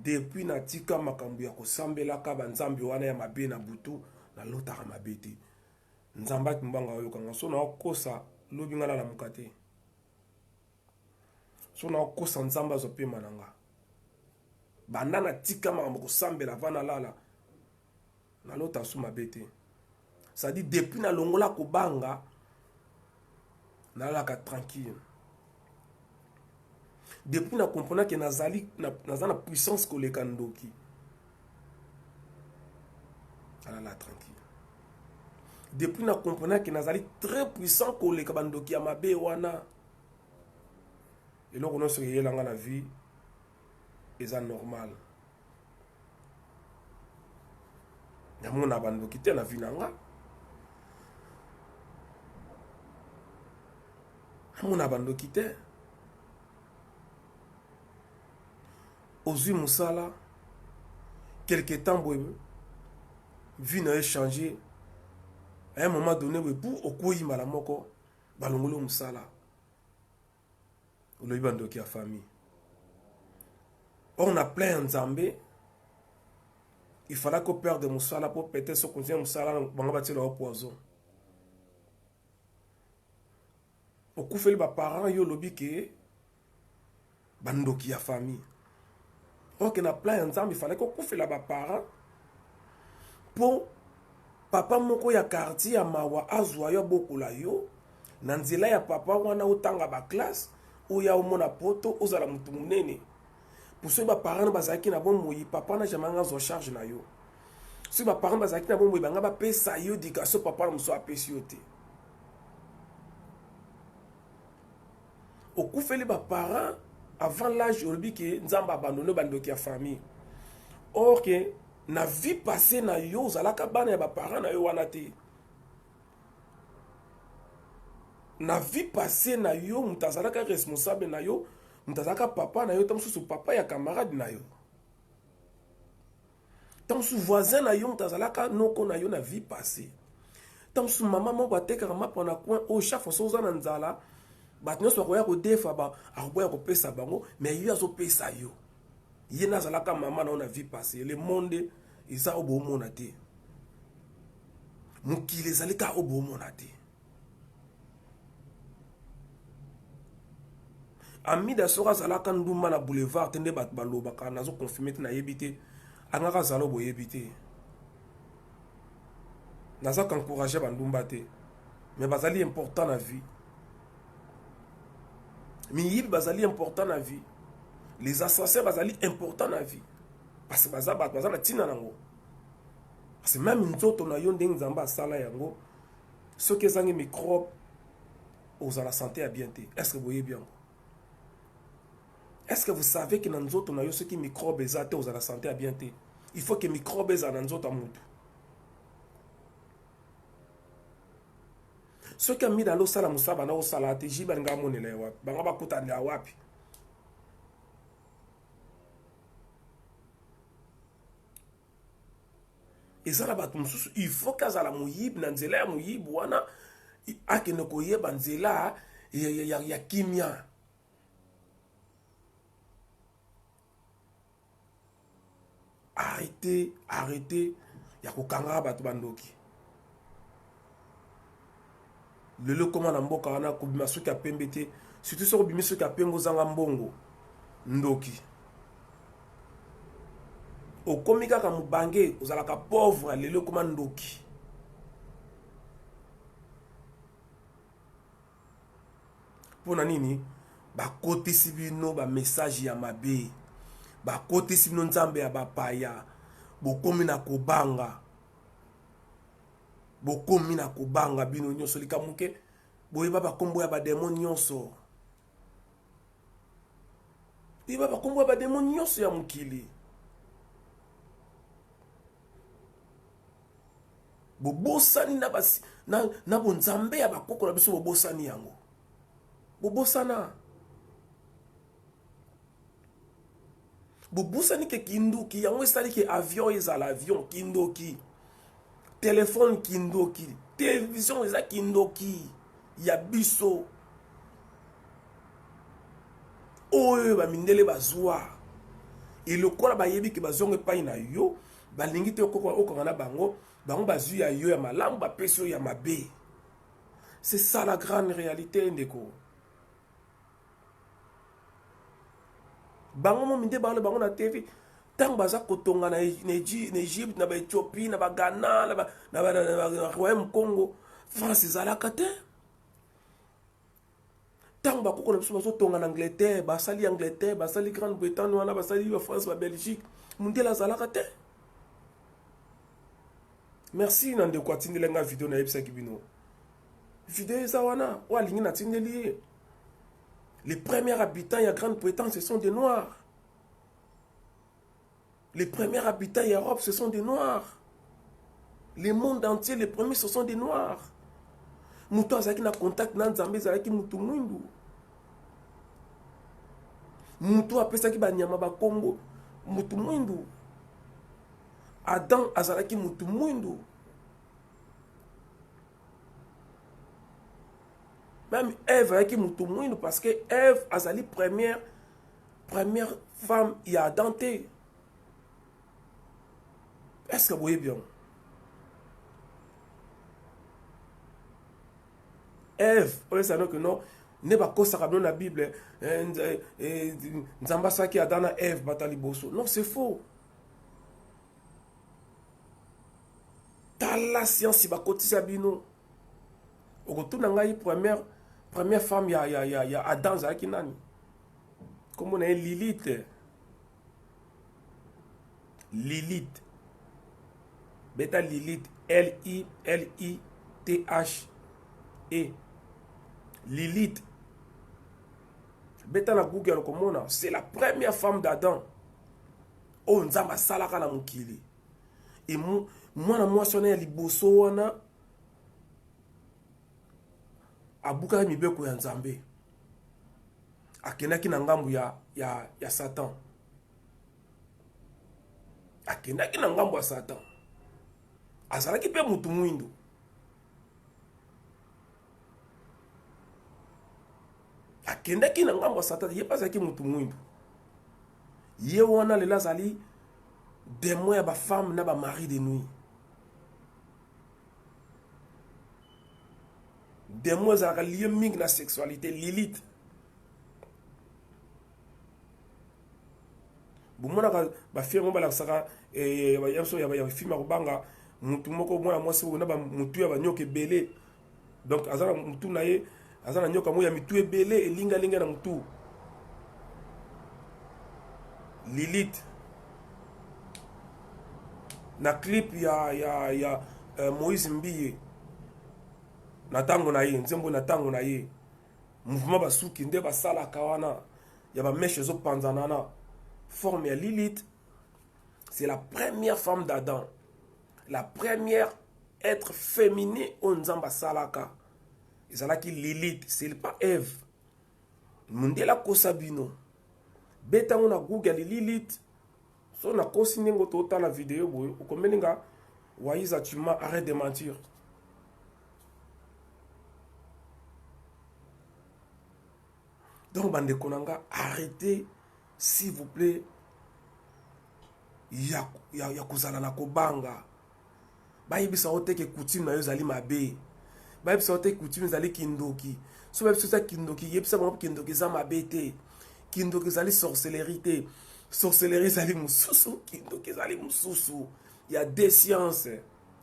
depuis natika makambo ya kosambelaka banzambe wana ya mabe na butu na lotaka mabe te nzambe akimbanga oyo kanga so na okosa lobi nga na lamuka te so na okosa nzambe azopema na nga Bandana tika makambo kosambela vana lala. Na lota sou mabete. Ça dit depuis na longola kobanga na laka tranquille. Depuis na comprendre que nazali na puissance koleka ndoki. Ala la tranquille. Depuis na comprendre que nazali très puissant koleka bandoki ya mabe wana. Et là on a sur la vie est normal. Ya mona bandoki te na vie nanga. Mona bandoki te. Ozui Moussala, quelque temps, vie n'a changé. À un moment donné, pour Okoyi Malamoko, Balongolo Moussala, le bando qui a famille. On a plein de Zambé. Il fallait qu'on perde Moussala pour péter ce qu'on dit Moussala, on va bâtir le poison. Au coup, fait les parents, yo lobby que bando qui a famille. Donc, il y a plein d'ensemble, il fallait qu'on coupe là-bas parents. Pour papa moko ya quartier ya mawa azwa yo beaucoup la yo. Nanzela ya papa wana utanga ba classe. Ou ya omona poto, ozala mutu munene. Pour ceux ba parents bazaki na bon moyi, papa na jamais ngazo charge na yo. Ceux ba parents bazaki na bon moyi, banga ba pesa yo dikaso papa na muso apesi yo te. Au coup fait les ba parents avant l'âge aujourd'hui que nous avons abandonné bandoki ya famille. Or que na vie passée na yo zalaka bana ya ba parents na yo wana te. Na vie passée na yo mutazalaka responsable na yo, mutazalaka papa na yo tamsusu papa ya camarade na yo. Tamsu voisin na yo mutazalaka noko na yo na vie passée. Tamsu maman mo bateka ma pona coin au chef soza na nzala. Batno so koya ko defa ba akoya ko pesa bango mais yo azo pesa yo yena zalaka mama na vie passée le monde isa obo mona te mukile zalika obo mona te ami da sora zalaka nduma na boulevard tende bat baloba kana zo confirmer na yebite angaka zalo bo yebite naza encourager bandumba te mais bazali important na vie. Miyib bazali important na vie. Les assassins bazali important na vie. Parce que bazala tina nango. Parce que même nzoto na yo ndenge nzamba sala yango, ceux qui ont microbes aux la santé à bien. Est-ce que vous voyez bien? Est-ce que vous savez que dans nzoto na yo ceux qui microbes aux la santé à bien? Il faut que microbes dans nzoto amutu. Ceux qui ont mis dans l'eau sala musaba na o sala te jiba nga monele wapi banga bakuta ndia wapi ezala batu mususu il faut kazala muyib na nzela ya muyib wana akene koyeba nzela ya kimia arrêtez ya kokanga batu bandoki. Le comment na mboka wana kubima soki ya pembe te surtout soki bimi soki ya pembe ozanga mbongo ndoki okomi kaka mubange ozalaka pauvre lelo koma ndoki pona nini bakotisi bino ba message ya mabe bakotisi bino nzambe ya bapaya bokomi na kobanga bokomi na kobanga bino nyonso likamuke boyeba bakombo ya bademo nyonso boyeba bakombo ya bademo nyonso ya mokili bobosani na basi na bonzambe ya bakoko na biso bobosani yango bobosana bobosani ke kindoki yango esali ke avion ezala avion kindoki téléphone kindoki, télévision eza kindoki, ya biso. Oyo ba mindele bazwa. Et le kola ba yebi ke bazonge pa ina yo, ba lingi te okanga na bango, bango bazu ya yo ya malamu ba peso ya mabe. C'est ça la grande réalité ndeko. Bango mo minde bango na TV, tant baza kotonga na Égypte, na Éthiopie, na Ghana, na Royaume Congo, France ezalaka te. Tant bakoko na biso bazotonga na Angleterre, basali Angleterre, basali Grande-Bretagne, wana basali France, ba Belgique, mundela azalaka te. Merci na ndeko atindela nga video na yebisaki bino. Video eza wana, wa lingi na tindeli. Les premiers habitants de la Grande-Bretagne, ce sont des Noirs. Les premiers habitants d'Europe, ce sont des Noirs. Le monde entier, les premiers, ce sont des Noirs. Moutou azaki na contact na Nzambe azaki mutu mwindu. Moutou apesaki ba nyama ba Congo mutu mwindu. Adam azalaki mutu mwindu. Même Ève azalaki mutu mwindu parce que Ève azali première femme ya Adam te. Est-ce que vous voyez bien? Ève, on sait que non, n'est pas comme ça dans la Bible. Nzamba qui a dans Ève batali bosso. Non, c'est faux. Dans la science, il va cotiser bino. Au retour ngai première femme ya Adam zaki nani. Comme on est Lilith. Lilith. Beta Lilith, L-I-L-I-T-H-E. Lilith. Beta na Google komona, c'est la première femme d'Adam. Oh, nzamba salaka na mukili. Et moi na moi sonné liboso wana abuka mibeko ya Nzambe. Akenaki na ngambu ya Satan. Akenaki na ngambu ya Satan. Azalaki pe mutu mwindu. Akendaki na ngambo Satan, ye pasaki mutu mwindu. Ye wana lela zali démon ya ba femme na ba mari de nuit. Démon zalaka lié mingi na sexualité, Lilith. Bumona ba film ba la saka yamso ya film akobanga mutu moko mwana mwasi na ba mutu ya banyoka belé. Donc azala mutu na ye azala nyoka moya mitu ebele elinga linga na mutu. Lilith. Na clip ya Moïse Mbiye. Na tango na ye, nzembo na tango na ye. Mouvement basuki nde basala kawana ya ba meshe zo panzanana. Forme ya Lilith. C'est la première femme d'Adam. La première être féminin au Nzamba Salaka. Et ça là qui Lilith, c'est pas Ève. Mundela Kosabino. Beta on a Google Lilith. So na kosinengo tota la vidéo boy. O komeninga Waiza Tuma arrête de mentir. Donc bande konanga arrêtez s'il vous plaît. Ya kozala na kobanga. Bayibisa oteke coutume na yo zali mabe. Bayibisa oteke coutume zali kindoki. So bayibisa ça kindoki, yebisa bon kindoki za mabe te. Kindoki zali sorcellerie te. Sorcellerie zali mususu, kindoki zali mususu. Il y a des sciences.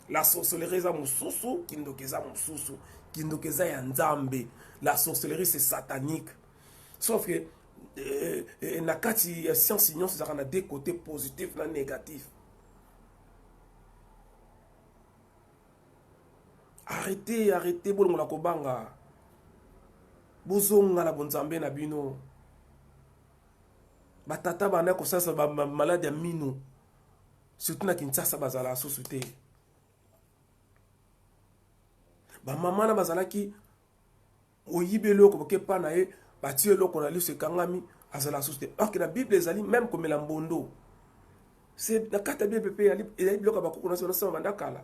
La sorcellerie za mususu, kindoki za mususu. Kindoki za ya Nzambe. La sorcellerie c'est satanique. Sauf que nakati ya science nyonso ezaka na deux côtés positifs na négatifs. Arrêtez bolongo la kobanga. Bozonga na bonzambe na bino. Batata bana ko sasa ba malade ya mino. Surtout na Kinshasa bazala société. Ba mama na bazalaki oyibelo ko kepa na ye. Bati eloko na liso ekangami azala société. Or que la Bible ezali même comme la mbondo. C'est la carte Bible pe ezali biloko bakoko na sona sama bandakala.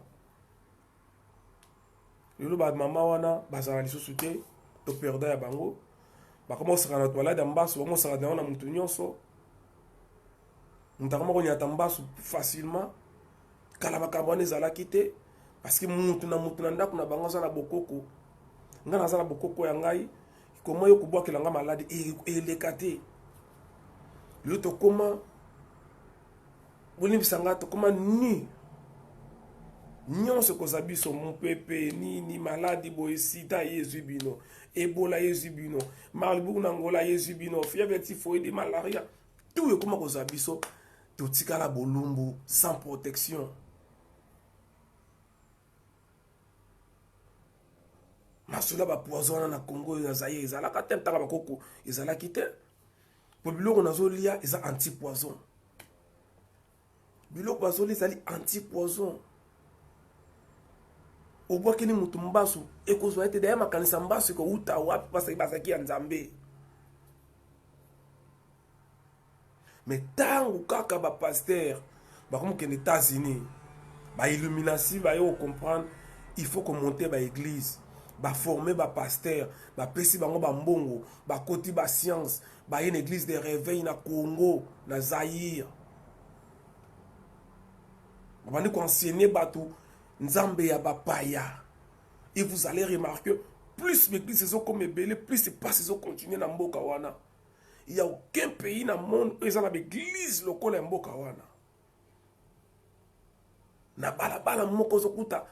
Lelo ba mama wana bazala liso société to perda ya bango. Ba commence na toilette ambaso, ba commence na mutu nyonso. Mutakama ko nyata ambaso facilement. Kala bakabone ezala kite parce que mutu na ndako na bango za na bokoko. Ngana za na bokoko ya ngai. Comment yo kuboa kelanga malade et le kate. L'autre comment bolimbisa nga tokóma ni nyonso kozwa biso mopepe nini maladi boye sida yezwi bino ebola yezwi bino malibuku na ngola yezwi bino fièvre typhoïde malaria tout ekóma kozwa biso totikala bolumbu sans protection. masolo bapoison wana na Congo ezali ezalaka te ntaka bakoko ezalaki te po biloko nazolia eza anti-poison biloko bazolia ezali anti-poison obwakini mutu mbasu ekozwa ete daya makanisa mbasu ekouta wapi pasaki bazaki ya nzambe me ntango kaka bapaster bakomokende États-Unis bailluminasi bayo comprendre il faut komonte baéglise baforme bapaster bapesi bango bambongo bakoti bascience baye na église de réveil na Congo na Zaïre babandi koenseigner bato nzambe ya bapaya et vous allez remarquer plus l'église est comme ebele plus c'est pas c'est continuer na mboka wana il y a aucun pays dans le monde où ils ont l'église locale mboka wana na balabala moko zokuta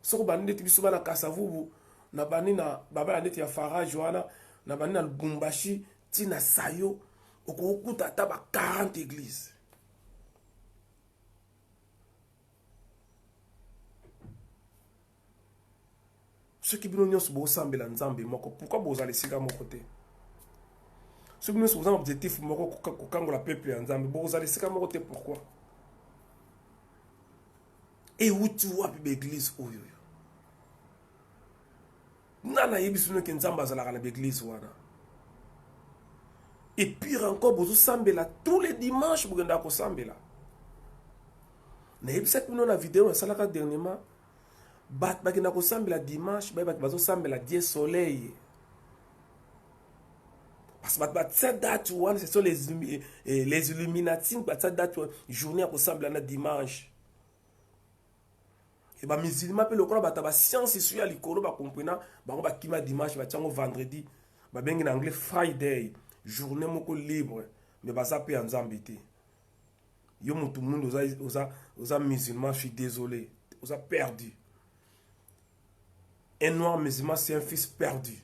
soko bandi neti biso bana Kasavubu na bani na babala neti ya Farage wana na bani na Lubumbashi tina Sayo okokuta ata ba 40 églises. Ceux qui bino nyonso bosambela nzambe moko pourquoi bozali sika moko te ceux qui nyonso bozali objectif moko kokangola peuple ya nzambe bozali sika moko te pourquoi et uti wapi l'église oyo nana yebisu no ke nzambe azalaka na l'église wana et pire encore bozosambela tous les dimanches bogenda kosambela na yebisaki bino na vidéo nasalaka dernièrement bat bakina kosambela dimanche bat bazosambela Dieu soleil parce que bat cette date one ce sont les illuminati bat cette date journée à kosambela na dimanche et ba musulman pe lokola bata ba science sur ya likolo ba comprena bango ba kima dimanche ba tiango vendredi ba bengi na anglais Friday journée moko libre mais baza pe nzambe te yo mutu mundu oza musulman je suis désolé oza perdu. Un noir musulman, c'est un fils perdu.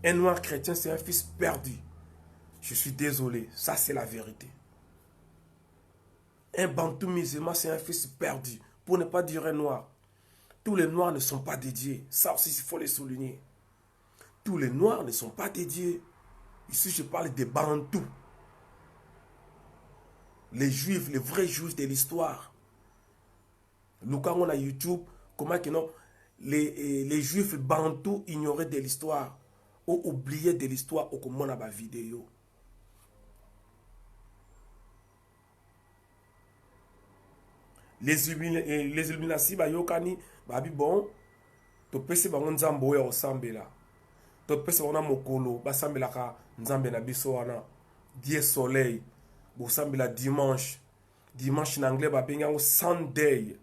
Un noir chrétien, c'est un fils perdu. Je suis désolé, ça c'est la vérité. Un bantou musulman, c'est un fils perdu. Pour ne pas dire un noir. Tous les noirs ne sont pas dédiés. Ça aussi, il faut les souligner. Tous les noirs ne sont pas dédiés. Ici, je parle des bantous. Les juifs, les vrais juifs de l'histoire. Nous, quand on a YouTube, comment que non? Les juifs bantous ignoraient de l'histoire ou oubliaient de l'histoire au comment on a ma vidéo. Les illuminati bayokani babi bon to pesi bango nzambo ya osambela to pesi bango na mokolo basambela ka nzambe na biso wana Dieu soleil bo sambela dimanche na anglais ba benga Sunday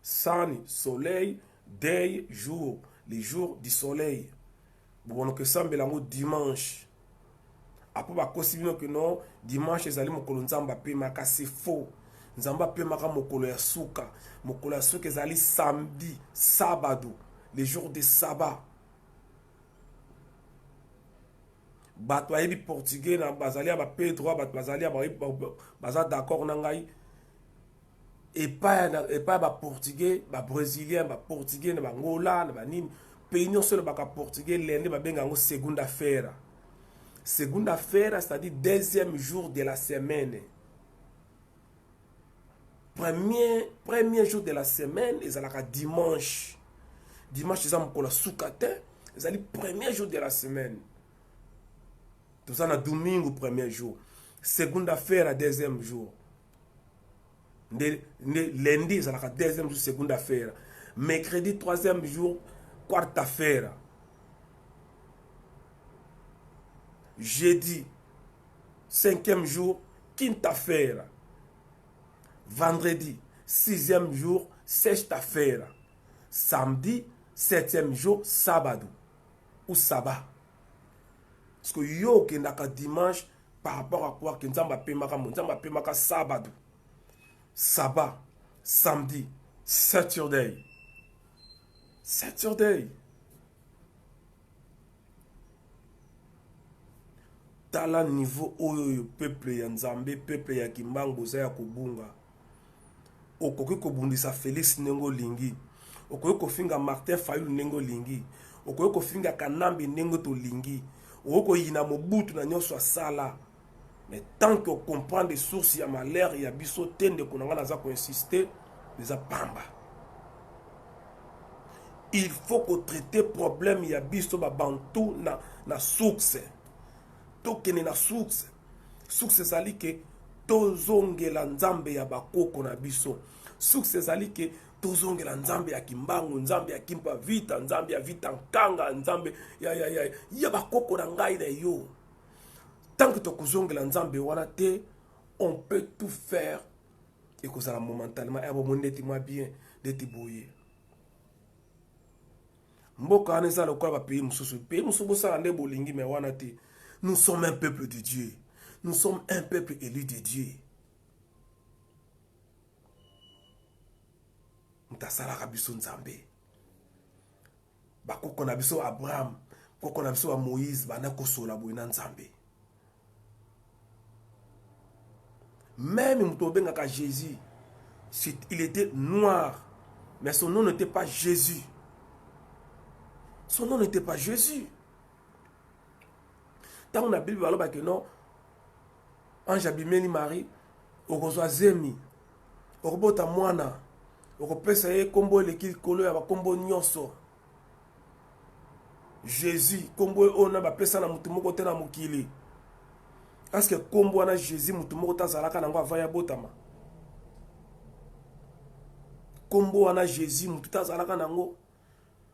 Sun, soleil, day, jour, les jours du soleil. Bon, que ça, mais dimanche. Après, bah, que non, dimanche, les alliés, mon colon Nzamba Pemaka, c'est faux. Nzamba Pemaka, mon colon Yasuka. Mon colon Yasuka, les alliés samedi, sabado, les jours de sabbat. Batoye bi portugais, na bazalia, ba Pedro, bazalia, baza d'accord, nangai. Et pas portugais, brésilien, portugais, angola, pays non seulement portugais, l'année segunda-feira. Segunda-feira, c'est-à-dire deuxième jour de la semaine. Premier jour de la semaine, ils allaient dimanche. Dimanche, ils allaient soukatin, ils allaient premier jour de la semaine. Tout ça, on domingo, premier jour. Segunda-feira, deuxième jour. Lundi, c'est la deuxième jour, seconde affaire. Mercredi, troisième jour, quarta-feira. Jeudi, cinquième jour, quinta-feira. Vendredi, sixième jour, sexta-feira. Samedi, septième jour, sabado. Ou sabbat. Parce que yo, qui n'a qu'à dimanche, par rapport à quoi que nzamba pemaka sabado, sabbat, samedi, Saturday. Tala niveau oyo peuple ya nzambe, peuple ya kimbangu za ya kobunga. Okoki kobundisa Félix ndenge olingi, okoki kofinga Martin Fayulu ndenge olingi, okoki kofinga Kanambi ndenge tolingi, okoki koyina Mobutu na nyonso asala. Mais tant que comprend des sources ya malheur ya biso tende konanga naza ko insister les pamba. Il faut que traiter problème ya biso ba bantu na source. Tokene na source. Source ezali ke tozongela nzambe ya bakoko na biso. Source ezali ke tozongela nzambe ya kimbangu, nzambe ya kimpa vita, nzambe ya vita nkanga, nzambe ya bakoko na ngai na yo. Tant que tokozongela nzambe wana te, on peut tout faire et que ça momentalement et bon ndeti moi bien d'être boyé. Mboka ane za lokola ba pays mususu bosala nde bolingi me wana te. Nous sommes un peuple de Dieu. Nous sommes un peuple élu de Dieu. Mutasala biso nzambe. Bakoko na biso Abraham, koko na biso Moïse bana kosola boyina nzambe. Même Moutobenga Jésus, il était noir, mais son nom n'était pas Jésus. Son nom n'était pas Jésus. Tant on a Bible, alors que non, ange abimeli Marie, okozwa zemi, okobota mwana, okopesa ye kombo eleki kolo ya bakombo nyonso. Jésus, kombo ona bapesa na mutu moko te na mokili. Est-ce que kombo wana Jésus mutu moko tazalaka nango avant ya botama? Kombo wana Jésus mutu tazalaka nango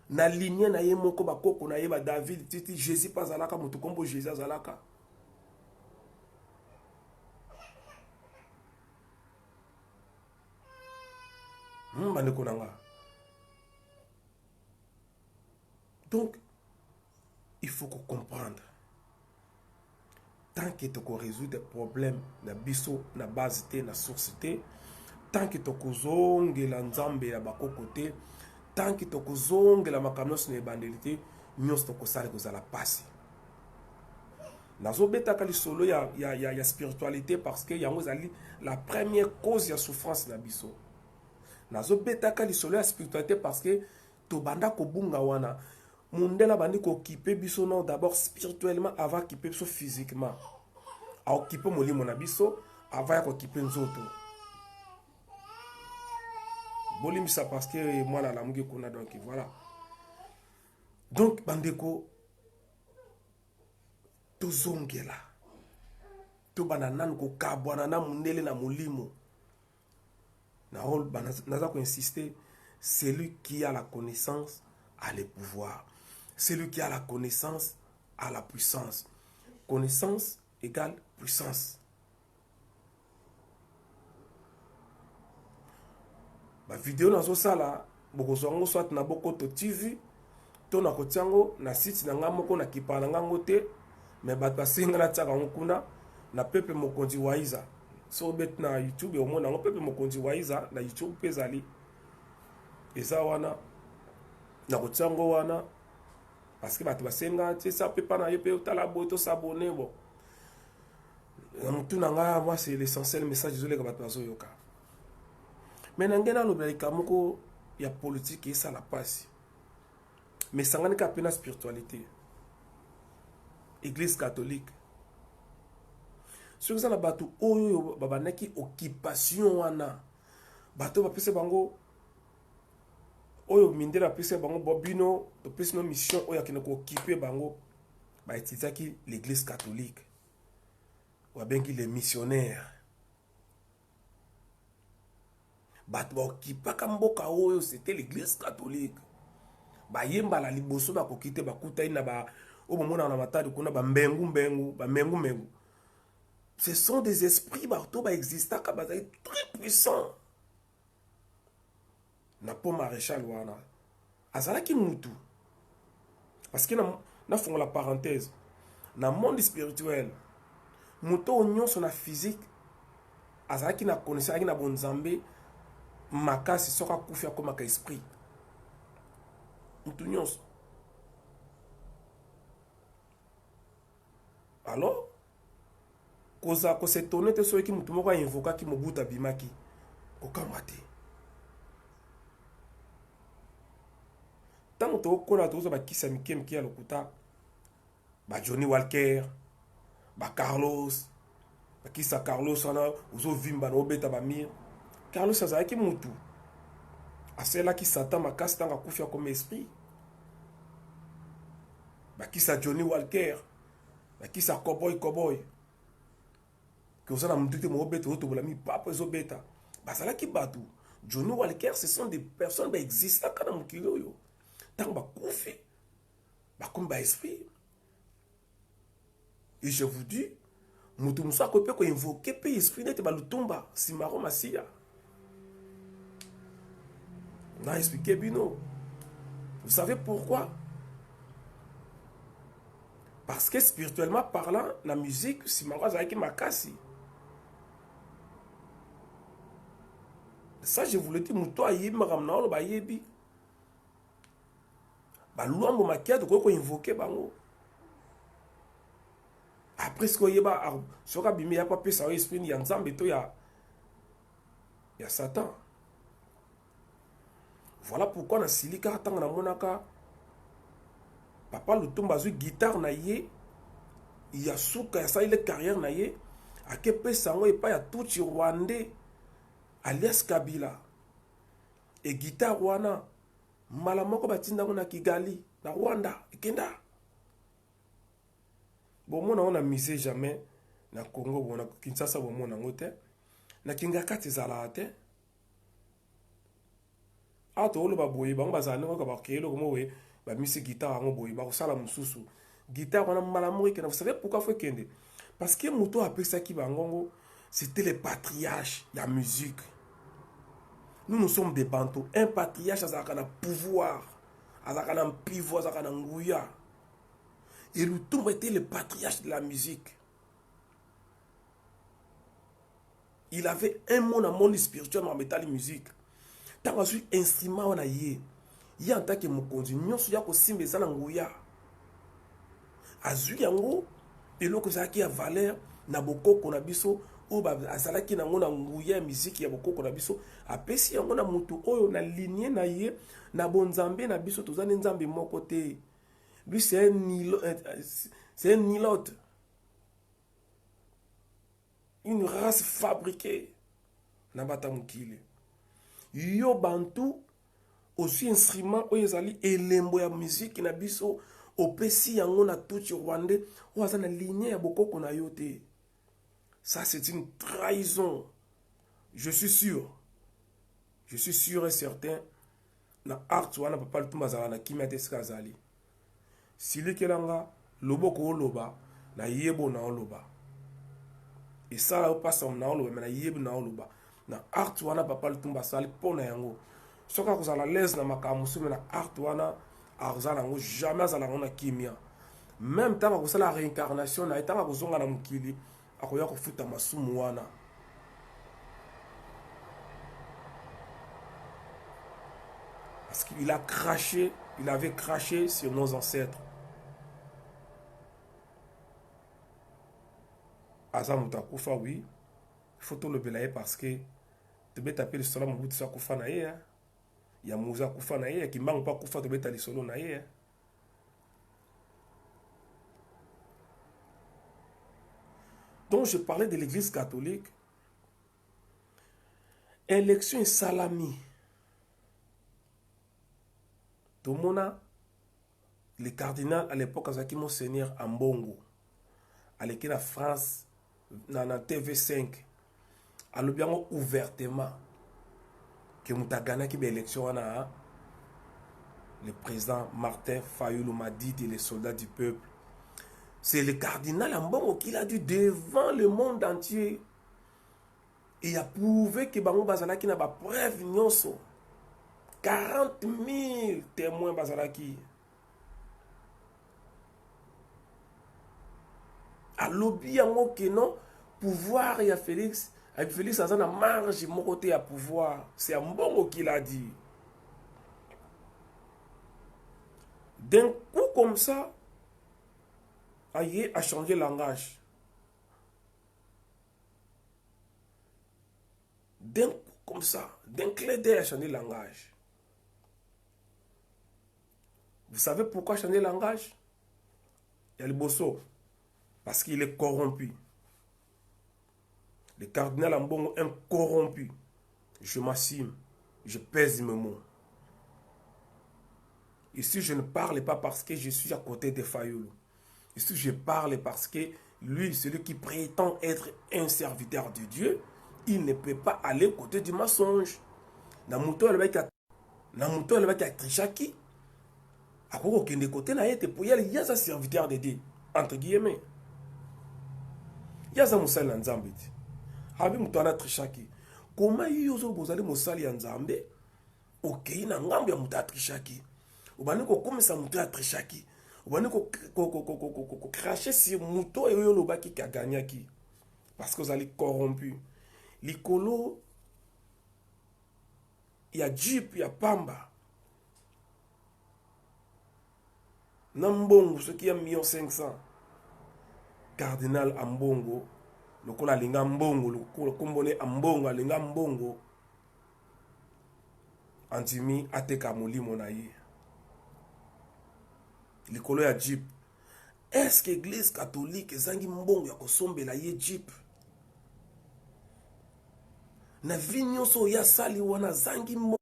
na lignée na ye moko bakoko na ye ba David titi Jésus pazalaka mutu kombo Jésus azalaka. Bandeko nanga. Donc il faut qu'on comprenne. Tant que tu résout des problèmes na biso na base te na source te, tant que tu kozongela nzambe ya bakoko te, tant que tu kozongela makanos na ebandelité, nyos to kosala kozala pasi. Nazo betaka lisolo ya spiritualité parce que yango zali la première cause ya souffrance na biso. Nazo betaka lisolo ya spiritualité parce que to banda ko bunga wana Mundela bandi ko occuper biso non d'abord spirituellement avant occuper biso physiquement. A occuper molimo na biso avant ko occuper nzoto. Bolimi ça parce que moi na lamuki kuna donc voilà. Donc bandeko to zongela. To bananan ko kabwana na mundele na molimo. Na rôle naza ko insister, celui qui a la connaissance a le pouvoir. Celui qui a la connaissance a la puissance. Connaissance égale puissance. Ma vidéo dans ça là, beaucoup soit na boko to TV, to na kotiango na site na ngamoko na kipa na ngangote, mais bat singa na tsaka nguna na pepe mokonzi waiza. So bet na YouTube au mona ngo pepe mokonzi waiza na YouTube pezali. Eza wana na kotiango wana parce que bato basenga te ça peut pas na yo pe utala boto s'abonner bon. Nanga moi c'est l'essentiel message désolé ka bato bazo yoka. Mais nangena lobelika moko ya politique et ça la passe. Mais sangani ka pena spiritualité. Église catholique. Sur ça na bato oyo babanaki occupation wana. Bato ba pese bango oyo mindela pese bango bobino to pese no mission oyo akina ko occuper bango ba etizaki l'église catholique ou bengi les missionnaires bat ba occupaka mboka oyo c'était l'église catholique ba yemba la liboso ba kokite ba kuta ina ba o bomona na matadi kuna ba mbengu ce sont des esprits ba to ba exista ka ba très puissants. Na po maréchal wana azalaki mutu parce que na fongola parenthèse na monde spirituel moto nyonso na physique azalaki na connaissance azalaki na bonzambe makasi soki akufi akomaka esprit moto nyonso. Alors koza kosetone te soki moto moko ainvokaki Mobutu abimaki kokamba te. Ntango tokokola tokoza bakisa mike mike ya lokuta ba Johnny Walker ba Carlos bakisa Carlos wana ozovimba na obeta bamir. Carlos azalaki mutu aselaki Satan makasi ntango akufi akoma esprit. Bakisa Johnny Walker bakisa Cowboy kozana mutu te mo obeta otobola mi papa ezobeta bazalaki batu. Johnny Walker ce sont des personnes ba existent kana mukili oyo ntango bakufi bakomi ba esprit. Et je vous dis, mutu musu akope ko invoquer pe esprit nete balutumba simaro masia. On a expliqué bino. Vous savez pourquoi? Parce que spirituellement parlant, la musique simaro azalaki makasi. Ça je vous le dis, mutu ayebi makamna olo ba yebi. Ba luambo makia ko invoquer bango. Après ce qu'il y a, ce qu'il y a pas pu savoir esprit ni ensemble il y a Satan. Voilà pourquoi dans silika tanga na monaka papa Lutumba zu guitare na ye il y a souka ça il est carrière na ye a que pe sango et pas ya tout rwandais alias Kabila et guitare wana malamoko batinda na Kigali na Rwanda ikenda. Bon, moi, on a misé jamais na Congo, on a Kinshasa, bon, on a ngote. Na Kingakati zalate. Ato olo ba boye ba ngba zane ko ba kelo ko we ba misi guitare ngo boye ba ko sala mususu. Guitare on a malamouri que vous savez pourquoi faut kende? Parce que moto appelé ça qui ba ngongo, c'était les patriarches de la musique. Nous sommes des bantous. Un patriarche a un pouvoir, a un pivot, a un ngouya. Et Lutumba était le patriarche de la musique. Il avait un monde à monde spirituel en mettant la musique. Tant que je instrument on a yé, y a en tant que mon conduit, nous sommes aussi simbe ça n'angouya. Azu yango, et l'autre ça qui a valeur, na boko konabiso, ou ba azala qui n'angona ngouya musique ya boko konabiso, apesi yango na mutu oyo na lignée na yé, na bonzambe na biso tozane nzambe mon côté. Lui, c'est un nilote. Une race fabriquée. Nabata mukile. Yo bantu, aussi instrument, oyezali, elembo ya musique, na biso, opesi yango na touchi rwandais, oaza na lignée ya bokoko na yote. Ça, c'est une trahison. Je suis sûr. Je suis sûr et certain. Na art, wana papa Lutumba zala na kimia teska zali. Sili kelanga loboko loba na yebo na oloba et ça là passe on na oloba na yebo na oloba na art wana papa Lutumba sali pona yango soka ko zala l'aise na makamusu na art wana arzala ngo jamais azala na kimia même tant ko sala réincarnation na etanga ko zonga na mukili akoya ko futa masumu wana. Parce qu'il a craché, il avait craché sur nos ancêtres. Aza mutakufa oui, il faut tout le belayer parce que tu peux taper le sol mon bout de sa kufa na ye, ya muza kufa na ye, qui manque pas kufa tu peux taper le solo na ye. Donc je parlais de l'église catholique. Élection salami. Tout le monde, le cardinal à l'époque, Azaki Monseigneur Ambongo, à l'équipe de France, dans la TV5, à l'objet ouvertement que Moutagana qui est l'élection, le président Martin Fayoulou m'a dit, les soldats du peuple. C'est le cardinal Ambongo qui l'a dit devant le monde entier. Et il a prouvé que Bango Bazalaki n'a pas preuve nyonso. 40 000 témoins Bazalaki. a lobby yango que non pouvoir ya Félix avec Félix aza na marge mon côté à pouvoir, c'est un Mbongo qui l'a dit. D'un coup comme ça, Aye a changé le langage. D'un coup comme ça, d'un clé d'œil a changé le langage. Vous savez pourquoi changer le langage? Il y a le bosso. Parce qu'il est corrompu. Le cardinal Ambongo est corrompu. Je m'assume. Je pèse mes mots. Ici, je ne parle pas parce que je suis à côté de Fayulu. Ici, je parle parce que lui, celui qui prétend être un serviteur de Dieu, il ne peut pas aller côté du mensonge. Namuto le a trichaki. À quoi aucun des côtés n'a été pour y aller, il y a un serviteur de Dieu. Entre guillemets. Il y a un moussal en Zambie. Avec Moutana trichaki. Comment vous allez moussali en Zambie? Ok, il y a un gambe à trichaki. Vous allez comme ça mouta trichaki. Vous allez cracher sur Mouto et le baki qui a gagné qui. Parce que vous allez corrompu. L'icolo, il y a Jeep, il y a Pamba. Nambongo, ce qui est 1,5 million. Cardinal Ambongo, le kola linga Mbongo, le kombone Ambongo, linga Mbongo. Antimi ateka moli monaye. L'icolo ya Jeep. Est-ce que l'église catholique zangi Mbongo ya kosombela ye Jeep? Na vinyonso ya sali wana zangi Mbongo.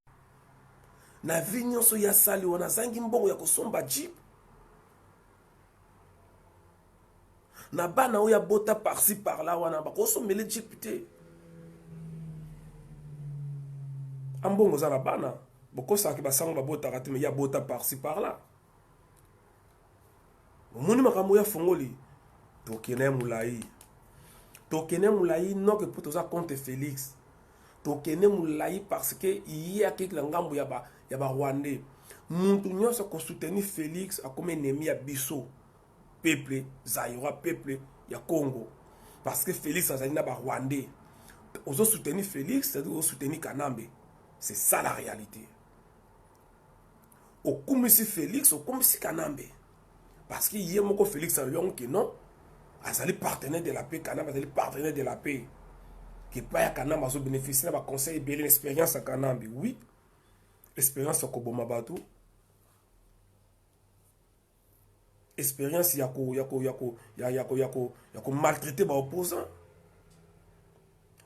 Na vinyonso ya sali wana zangi Mbongo ya kosomba Jeep. Na bana oya bota par-ci par-là wana bakosombele Jeep te. Ambongo za na bana bokosa ki basango babota katime ya bota par-ci par-là. Moni makambo ya fongoli tokene mulai. Tokene mulai non que pour toza contre Félix. Tokene mulai parce que il y a quelque ngambo ya ba Rwandais. Muntu nyonso ko soutenir Félix a comme ennemi ya biso. Peuple Zaïrois, peuple ya Congo. Parce que Félix azali na ba Rwandais. Ozo soutenir Félix, c'est-à-dire ozo soutenir Kanambe. C'est ça la réalité. Au kumisi Félix, au kumisi Kanambe. Parce qu'il y a mon Félix Allion qui non, azali partenaire de la paix, Kanambe azali partenaire de la paix. Qui pas ya Kanambe azo bénéficier de conseil et l'expérience à Kanambe. Oui, expérience à Kobomabatu. Expérience yako maltraiter ba opposant.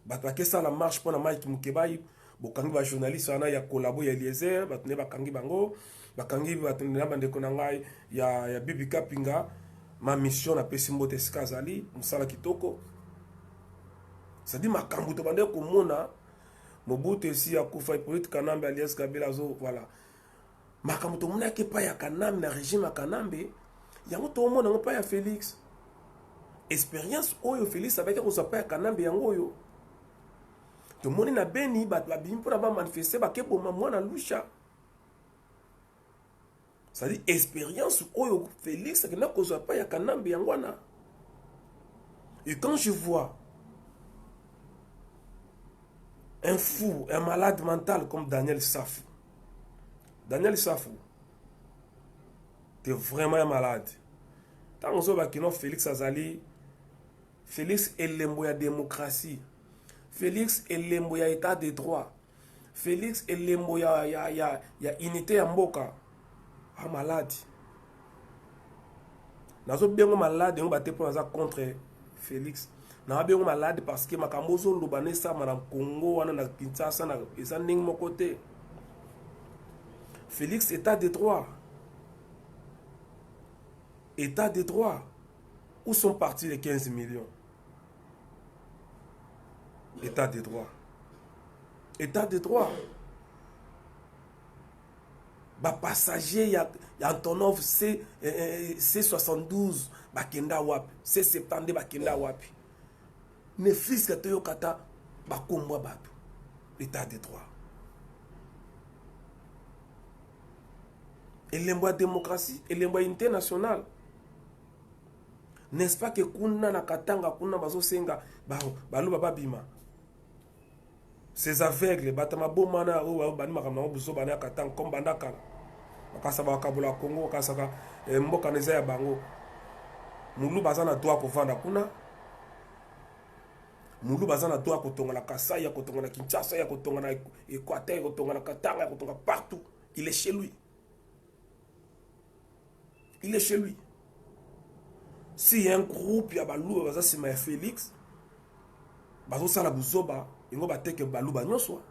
Batake ça la marche pour la Mike Mukebai, bokangi ba journaliste ana ya collabo ya Eliezer, batune bakangi bango, bakangi batune na bande konangai ya Bibi Kapinga, ma mission na pesi mbote skazali, musala kitoko. Ça dit makambu to bande ko mona Mobutu si ya kufa politique Kanambe alias Kabila zo voilà. Makambu to mona ke pa ya Kanambe na régime ya Kanambe. Yango to mona pas ya Félix. Expérience oyo Félix avec ko sa pa ya Kanambe yango oyo. To moni na beni ba bim pour ba manifester ba ke boma mwana lusha. Ça dit expérience oyo Félix que na ko sa pa ya Kanambe yango na. Et quand je vois un fou, un malade mental comme Daniel Safou. Daniel Safou, tu es vraiment un malade. Tant que Félix Azali, Félix est l'emboya démocratie. Félix est l'emboya état de droit. Félix est l'emboya ya unité en boka. Ah malade. Nazo bien malade, on va te prendre contre Félix. Na bien malade parce que makambozo lobane sa na Congo wana na Kinshasa na eza ning mo côté. Félix état de droit. État de droit. Où sont partis les 15 millions? État de droit. État de droit. Ba passager ya Antonov C72 bakenda wapi? C72 bakenda wapi? Ne fils que toyo kata bakombwa batu. État de droit. Et l'emboît démocratie et l'emboît international. N'est-ce pas que kuna na katanga kuna bazo senga baluba babima. Ces aveugles batama bomana o bani makamna buzo bana katanga comme bandaka. Bakasa bakabula Congo kasaka mboka neza ya bango. Mulu bazana droit kovanda kuna. Mulu bazana droit kotonga na Kasai, ya kotonga na Kinshasa, ya kotonga na Équateur, ya kotonga na Katanga, ya kotonga partout. Il est chez lui. Il est chez lui. S'il y a un groupe, il y a Balou, baza sima Félix, bazo sala buzoba, ingo bateke Balou ba nyoswa.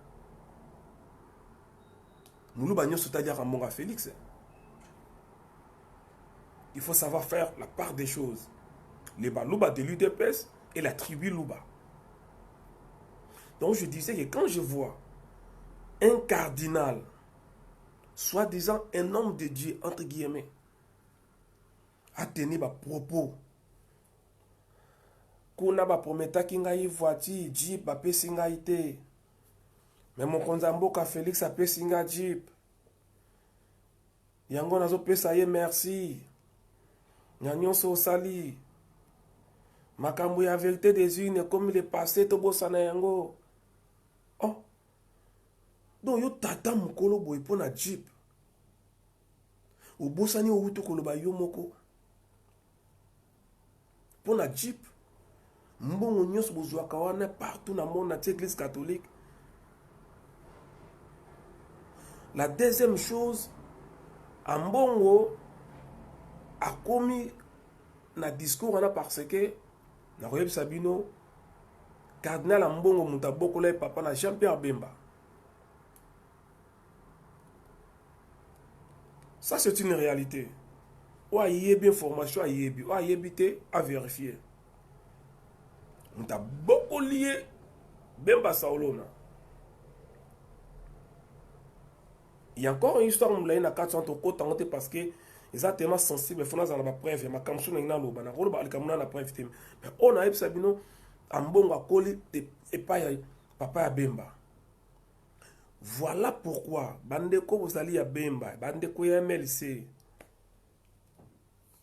Mulu ba nyoswa ta dire monga Félix. Il faut savoir faire la part des choses. Les Balouba de l'UDPS et la tribu Louba. Donc je disais que quand je vois un cardinal, soi-disant un homme de Dieu, entre guillemets, a tenu des propos, kuna ba prometa kinga voiture, jeep, ba pesinga ite. Mais mon konzamboka Félix a pesinga jeep. Yango nazo pesa ye merci. Nyanyonso sali. Makambu ya vérité des unes comme le passé to bosana yango. Oh. Donc yo tata mukolo boy pona jeep. O bosani o wutu koloba yo moko. Pona jeep. Mbongo nyos bozwa kawana partout na monde na église catholique. La deuxième chose, Ambongo a commis na discours parce que na Royeb Sabino cardinal Ambongo mutaboko le papa na Jean-Pierre Bemba. Ça c'est une réalité. Ou a y bien formation a y ou a y à vérifier. Mutaboko lié Bemba Saolona. Il y a encore une histoire où il y a 400 ans parce que ils sont tellement sensibles, il faut avoir la preuve. Mais comme si on a la preuve, mais on a eu Sabino, un bon acoli et pas papa à Bemba. Voilà pourquoi Bandeko vous allez à Bemba, Bandeko ya MLC.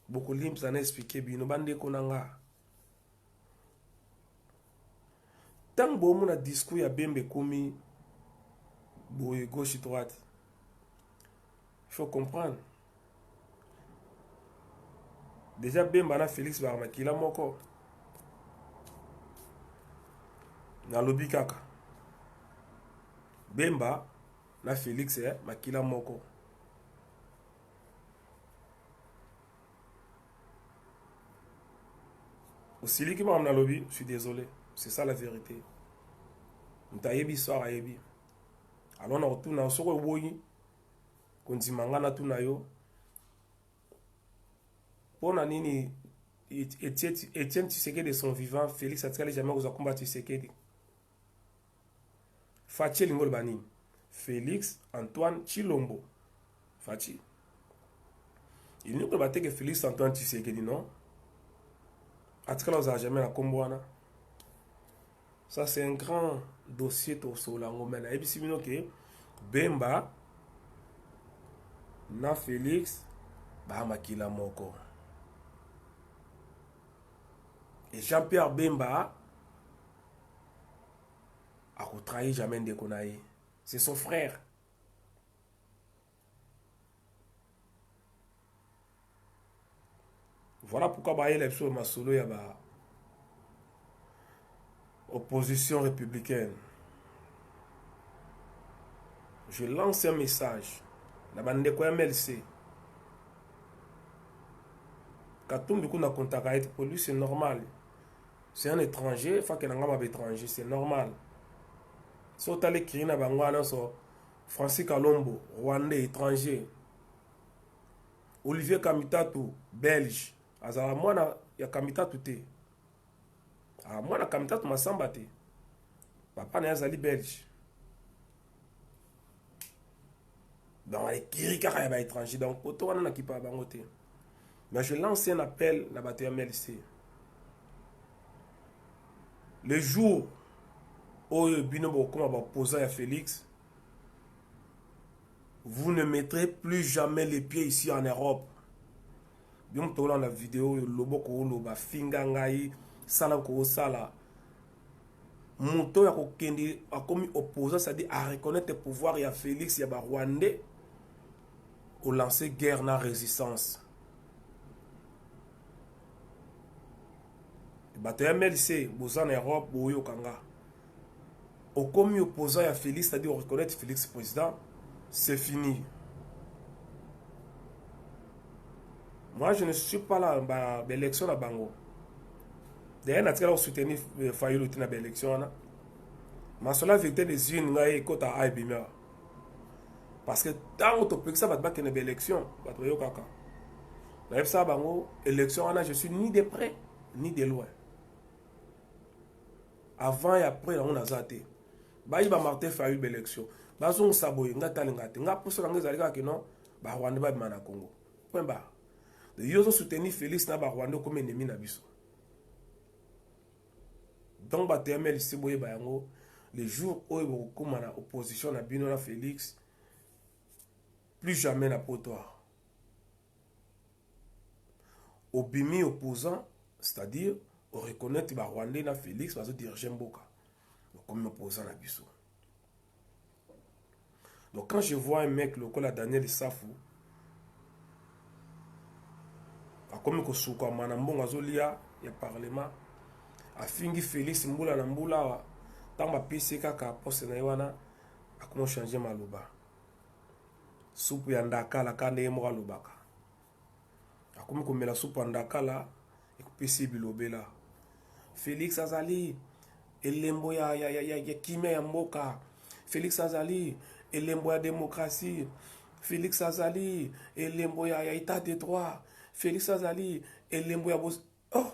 Beaucoup limps en expliqué bino Bandeko nanga. Tant que mon discours ya Bembe commis, boye gauche droite. Il faut comprendre. Déjà, Bemba na Félix Barmakila moko. Na lobi kaka. Bemba na Félix Makila moko. Aussi qui m'a na lobi, je suis désolé. C'est ça la vérité. Mtayebi soir ayebi. Alors on retourne en soko boyi. Konzimanga na tuna yo. Pona nini Etienne Tshisekedi de son vivant, Félix Atikale jamais aux combattre Tshisekedi. Fachi Lingol Bani. Félix Antoine Chilombo. Fachi. Il n'y a pas que Félix Antoine Tshisekedi, non? Atikale aux jamais la Comboana. Ça c'est un grand dossier au Solango. Mais et puis si vous que Bemba na Félix Bahamakila Moko. Et Jean-Pierre Bemba a trahi jamais de Konaï. C'est son frère. Voilà pourquoi Baye Lepso Masolo y a opposition républicaine. Je lance un message. La bande de quoi MLC. Katumbi kuna contact pour lui c'est normal. C'est un étranger, il faut que un étranger, c'est normal. Si on t'a écrit na bangwana so Francis Kalombo, Rwandais étranger. Olivier Kamitatu, belge. Azala mwana ya Kamitatu te. Ah mwana Kamitatu masamba te. Papa na yazali belge. Dans les kirikara ya ba étranger donc auto wana na kipa bango te. Mais je lance un appel à la MLC. Le jour où Binobo va poser à Félix, vous ne mettrez plus jamais les pieds ici en Europe. Bien tola la vidéo loboko loba finga ngai sala ko sala. Monto ya kokende a commis opposant, c'est-à-dire à reconnaître le pouvoir ya Félix ya ba Rwandais au lancer guerre na résistance. Bato ya MLC bozan Europe boyo kanga. Au commis opposant ya Félix, c'est-à-dire reconnaître Félix président, c'est fini. Moi, je ne suis pas là dans l'élection à Bango. D'ailleurs, je vais soutenir Fayulu dans l'élection. Mais sur la vérité des unes, je vais écouter à Aibimia. Parce que tant que tu peux ça, tu vas élection. Tu vas kaka. Mais ça, Bango, élection, je suis ni de près, ni de loin. Avant et après, on a zaté. Il va marquer Fayulu l'élection. On saboye, on a talengate. On a poussé dans les alliés qui non, Rwanda va être Congo. Point barre. Ils ont soutenu Félix na Rwanda comme ennemi na biso. Donc ba TML ici boye bayango les jours où ils vont comme en opposition na bino na Félix plus jamais na potoire. Au bimi opposant, c'est-à-dire on reconnaît ba Rwanda na Félix parce que diriger Mboka comme opposant na biso. Donc quand je vois un mec le col Daniel Safou comme que souka manambonga azolia ya parlement afingi Félix mbula na mbula tant ba PC kaka poste na wana akomo changer maloba soupe ya ndakala kande yemo alobaka akomi komela soupe ya ndakala ekopesi bilobela Félix azali elembo ya kimia ya mboka Félix azali elembo ya démocratie Félix azali elembo ya état de droit Félix Azali et l'emboya boss. Oh!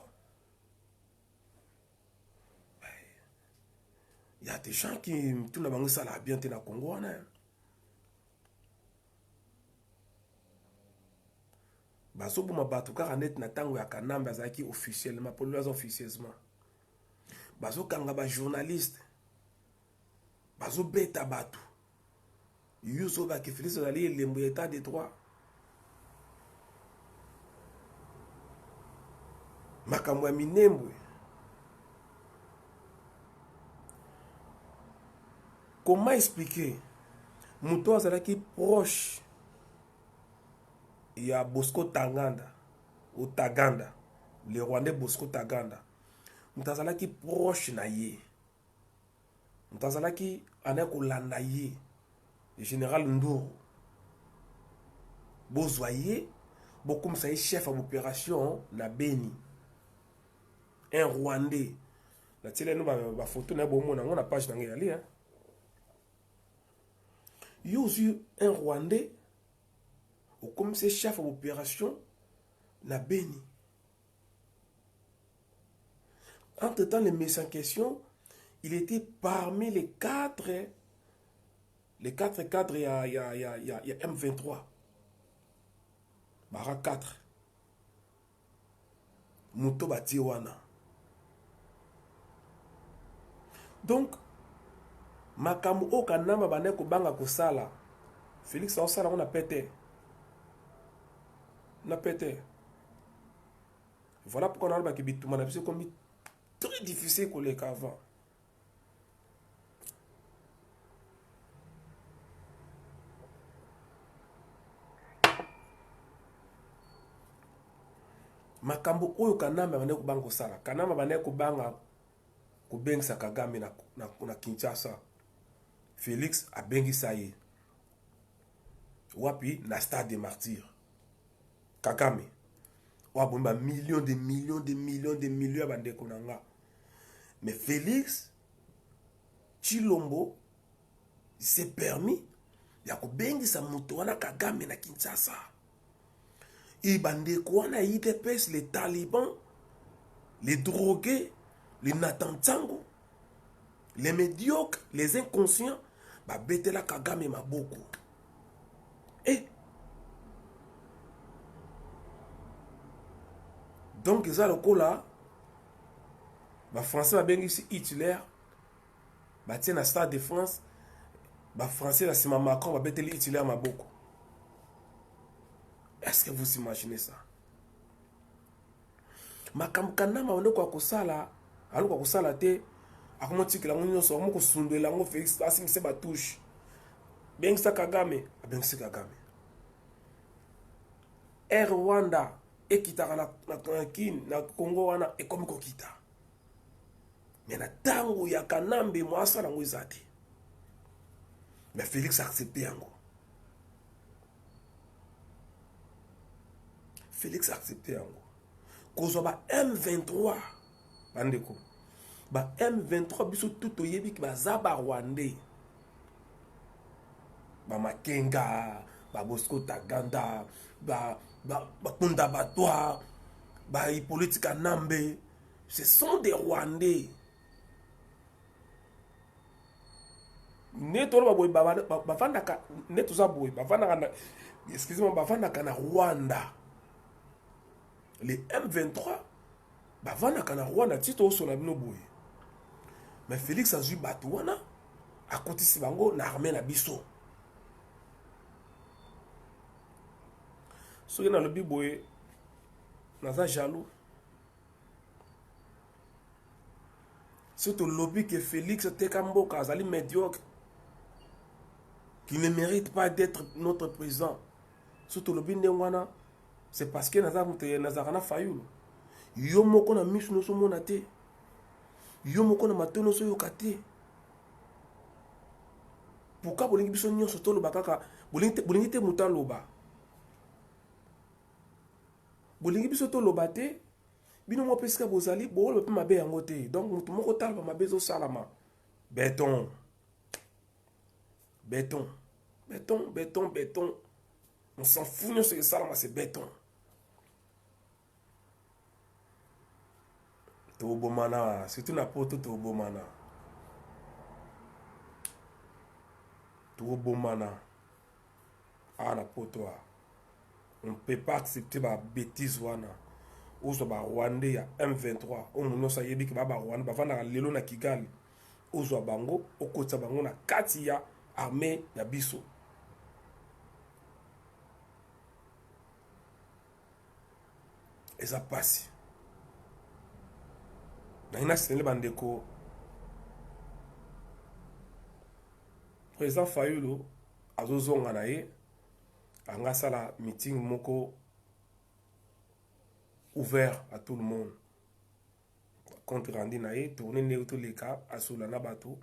Il y a des gens qui tout le ça la bien dans Congo. Baso pour ma batu car net na tango ya kanamba zaki officiellement pour les officieusement. Baso kanga ba journaliste. Baso beta batu. Yuso ba ki Félix Azali et l'emboya état de droit. Makambo ya minembwe. Comment expliquer Muto azalaki proche ya Bosco Taganda ou Taganda, le Rwandais Bosco Taganda. Muto azalaki proche na ye. Muto azalaki aneko landa ye. Le général Ndour. Bozoye, beaucoup ça chef d'opération na Beni. Un Rwandais. La télé nous va photo na bomo na ngona page na ngali hein. Yosu un Rwandais au comme c'est chef d'opération na Beni. Entre-temps les messieurs en question, il était parmi les quatre cadres il y a M23. Bara 4. Muto Batiwana. Donc, Makamu Okanama Baneko Banga Kosala. Félix Osala, on a pété. On a pété. Voilà pourquoi on a dit que c'est comme très difficile que les qu'avant. Makambo oyo kanama baneko bango sala kanama baneko banga kubengisa Kagame na Kinshasa. Félix abengisa ye wapi na stade des martyrs. Kagame wabomba millions de bandeko nanga. Mais Félix Chilombo s'est permis ya kubengisa mutu wana Kagame na Kinshasa. Et bandeko wana IDPS, les talibans, les drogués, les Natantango, les médiocres, les inconscients, bah betela Kagame maboko. Et donc ça le coup là, bah français va bien ici Hitler, bah tiens la Stade de France, bah français là c'est ma Macron va betela Hitler maboko. Est-ce que vous imaginez ça? makambo kanama ondeko akosala aloko akosala te akomotikela ngo nyonso akomokosundolela ngo Félix asimise batouche bengisa Kagame abengisi Kagame Air Rwanda ekitaka na Congo wana ekomi kokita mais na tango ya Kanambe mwasa nango eza te mais Félix accepte yango Félix accepte yango kozwa ba M23 bandeko ba M23 biso tout oyebi ki baza ba Rwandais ba Makenga ba Bosco Taganda ba Kunda Batwa ba Hippolyte Kanambe ce sont des Rwandais neto ba boy bavandaka neto za boy bavandaka excusez-moi bavandaka na Rwanda les M23 bavandaka na Rwanda tito osola bino boy mais Félix azui bato wana akotisi bango na armée na biso soki na lobi boye naza jaloux surtout lobby que Félix Tekamboka azali médiocre qui ne mérite pas d'être notre président surtout lobby ndengwana c'est parce que nazakana fayulu yo moko na misu no so mona te yo moko na matono so yoka te pourquoi bolingi biso nyonso toloba kaka bolingi te muta loba bolingi biso toloba te bino mo pesika bozali bolo pe mabe yango te donc mutu moko tala ba mabe zo salama béton on s'en fout ce que salama c'est béton Tobomana, surtout na poto Tobomana. Tobomana. Ah na poto. On ne peut pas accepter ma bêtise wana. Ozo ba Rwandais ya M23. On no sa yebi ki ba Rwanda ba vana lelo na Kigali. Ozo bango okotsa bango na kati ya armée ya biso. Et ça passe. Naina Sénégal bandeko président Fayulu azozonga na ye anga sala meeting moko ouvert à tout le monde compte rendu na ye tourner ne tous les cas asula na bato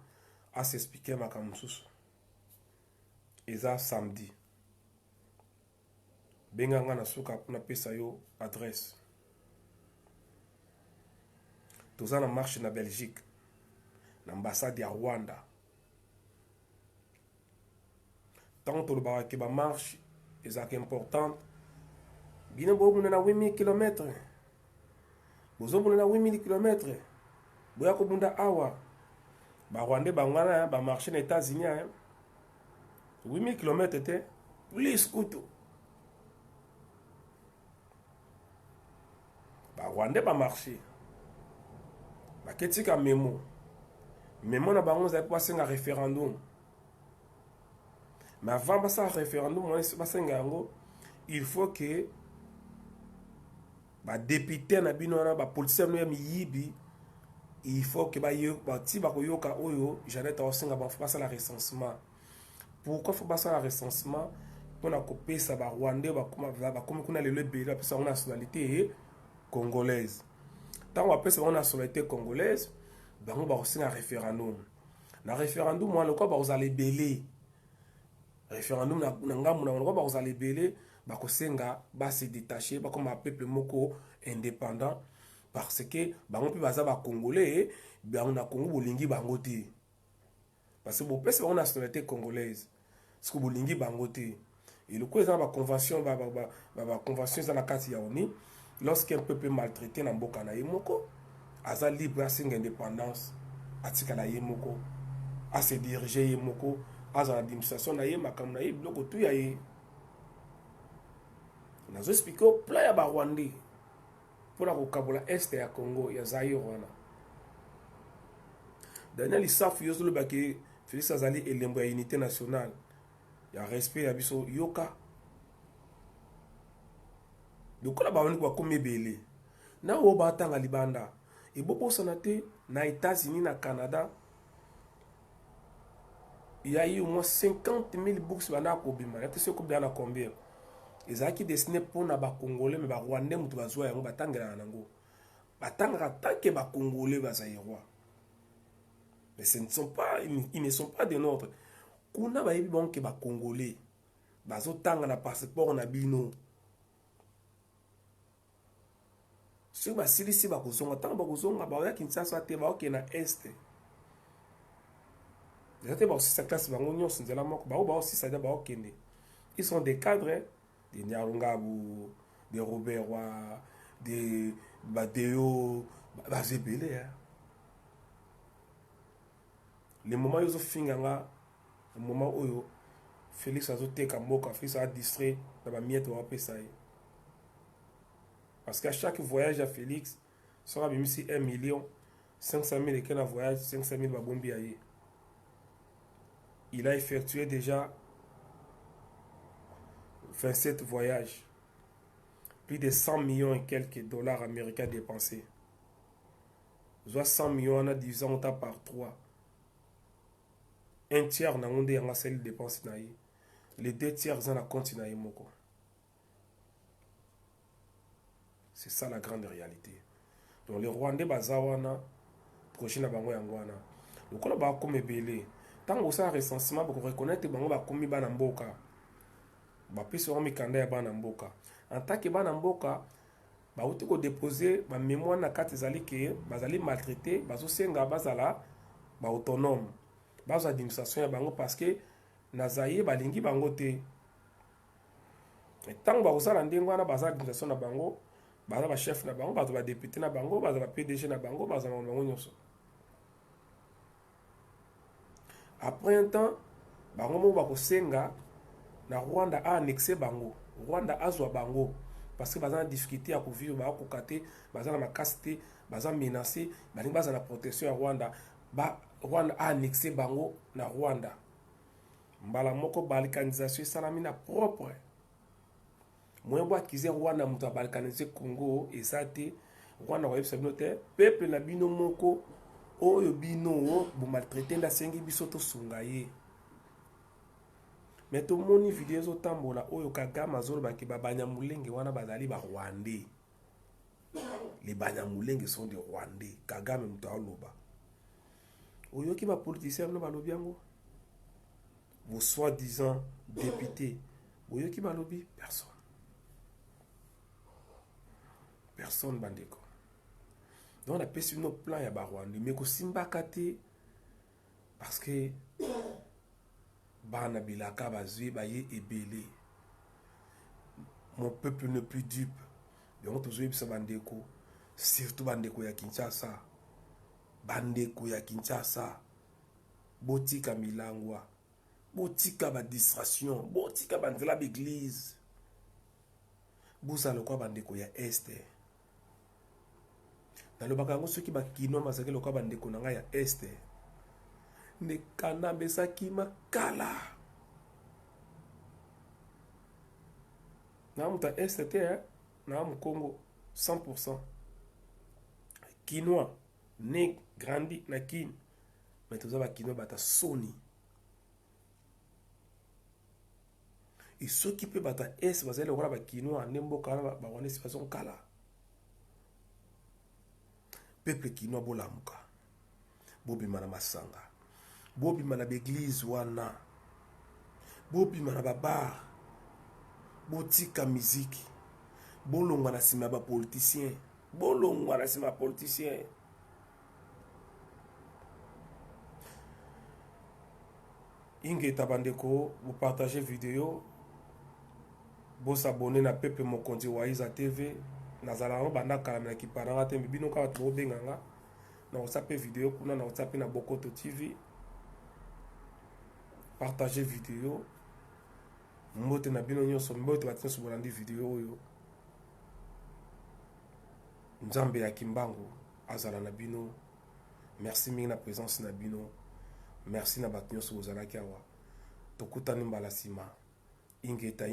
a s'expliquer makambo susu eza samedi benganga na suka pona pesa yo adresse tous en marche na Belgique, l'ambassade à Rwanda. Tant que le marche est important, bien bon na 8000 km. Bozo bon na 8000 km. Boya ko bunda awa. Ba Rwandais bangana ba marcher aux États-Unis 8000 km te plus kuto. Ba Rwandais ba marcher ketika memo na bango za passer un référendum mais avant passer un référendum on passer ngango il faut que ba député na bino na ba politicien no ya miyibi il faut que ba yo ba ti ba koyoka oyo Jeannette osenga ba passer la recensement pourquoi faut passer la recensement pour na kopesa ba Rwandais ba comme kuna le belé pesa une nationalité congolaise. Tant on appelle ça une nationalité congolaise, ben on va aussi un référendum. Dans le référendum, on va vous aller belé. Référendum, on va vous aller belé, bah kosenga, bah se détacher, bah comme un peuple moko indépendant, parce que bah on peut baser bah congolais, bah on a Congo bolingi bangote. Parce que vous c'est une nationalité congolaise, parce que bolingi bangote. Et le coup, ils ont la convention, convention dans la carte yaoni. Lorsqu'un peuple maltraité na mboka na yemoko, aza libre à sin indépendance, atika na yemoko, à se diriger yemoko, à l'administration na yemakam na yebloko tout ya ye. Nazo expliquer au plan ya ba Rwandais pour la kokabola est ya Congo ya Zaïre wana. Daniel Isaf yozolo baki Félix Azali elembo ya unité nationale. Ya respect ya biso yoka. Donc, on a besoin de comme belé. na oyo batanga libanda ebobosana te na États-Unis na Canada. Il y a eu au moins 50 000 bourses bana kobima. Il y a combien? Ils ont destiné pour les Congolais, mais les Rwandais, ils ont besoin de batanga nango. Batanga tant que les Congolais bazaïrois. Mais ce ne sont pas, ils ne sont pas des nôtres. Kuna ba yebi bon que les Congolais bazo tanga na passeport na bino. Si ba silisi ba kozonga tanga ba kozonga ba ya Kinshasa te ba ok na est. Ils sont des cadres, des Nyarungabou, des Robert Roy, des Badeo, Bazébélé. Le moment où ils ont fini, le moment où Félix a été Kamboka, Félix a distrait dans la miette ou ça. Parce qu'à chaque voyage à Félix, ça va ici 1 million, 500 000 et qu'un voyage, 500 000 babombi aïe. Il a effectué déjà 27 voyages, plus de 100 millions et quelques dollars américains dépensés. Soit 100 millions, on a divisé par 3. Un tiers n'a pas de celle dépense. Les 2 tiers sont à compte. C'est ça la grande réalité. Donc les Rwandais bazawana prochain na bango yangwana. Donc on va comme belé. Tant que ça recensement pour reconnaître bango ba komi bana mboka. Ba pesi wa mikanda ya bana mboka. En tant que bana mboka ba uti ko déposer ba mémoire na carte ezali ke bazali maltraité, bazo senga bazala ba autonome. Bazo administration ya bango parce que nazaye balingi bango te. Et tant ba usala ndengo na baza administration na bango, baza ba chef na bango, baza ba député na bango, baza ba PDG na bango, baza na bango nyonso. Après un temps, bango ba ko senga na Rwanda a annexé bango. Rwanda a zwa bango parce que baza na difficulté à vivre, ba ko kate, baza na makasité, baza menacé, balingi baza na protection ya Rwanda. Rwanda a annexé bango na Rwanda. Mbala moko balkanisation salami na propre. Moi bo akize Rwanda mutu balkaniser Congo et ça te Rwanda wa yebisa bino te peuple na bino moko oyo bino bo maltraité nda sengi biso to sunga ye. Mais to moni vidéo zo tambola oyo Kagame azolo baki ba Banyamulenge wana bazali ba Rwandais. Les Banyamulenge sont des Rwandais. Kagame mutu aloba. Oyo ki ba politiciens no balobi yango. Vos soi-disant députés. Oyo ki balobi personne. Personne bandeko. Donc on a payé nos plans ya ba Rwandais mais ko simba kate parce que bana bilaka bazui baye ebele. Mon peuple n'est plus dupe. Donc tous bisa bandeko, surtout bandeko ya Kinshasa. Bandeko ya Kinshasa. Botika milangwa. Botika ba distraction, botika bandela l'église. Bosa lokwa bandeko ya este. Na lobaka ngo soki ba kino masake lokwa bandeko na nga ya este. Ne kana besaki makala. Na muta este te na mu Congo 100%. Kinois né grandi na kin. Mais tous ba kino bata soni. Et ceux qui peuvent battre est basé le roi bakinois nembo kala ba wana situation kala. Peuple kinois bolamuka. Bobi mana masanga. Bobi mana l'église wana. Bobi mana babar. Botika musique. Bolonga na sima ba politicien. Bolonga na sima politicien. Inge tabandeko, vous partagez vidéo. Vous s'abonnez na Peuple Mokonzi Waiza TV. Nazala no banda kala na kiparanga te bino ka to benganga. Na WhatsApp vidéo kuna na WhatsApp na Bokoto TV. Partagez vidéo. Mbote na bino nyonso mbote batinso bolandi vidéo yo. Nzambe ya Kimbangu azala na bino. Merci mingi na présence na bino. Merci na batinso bozalaki awa. Tokutani mbala sima. Ingeta.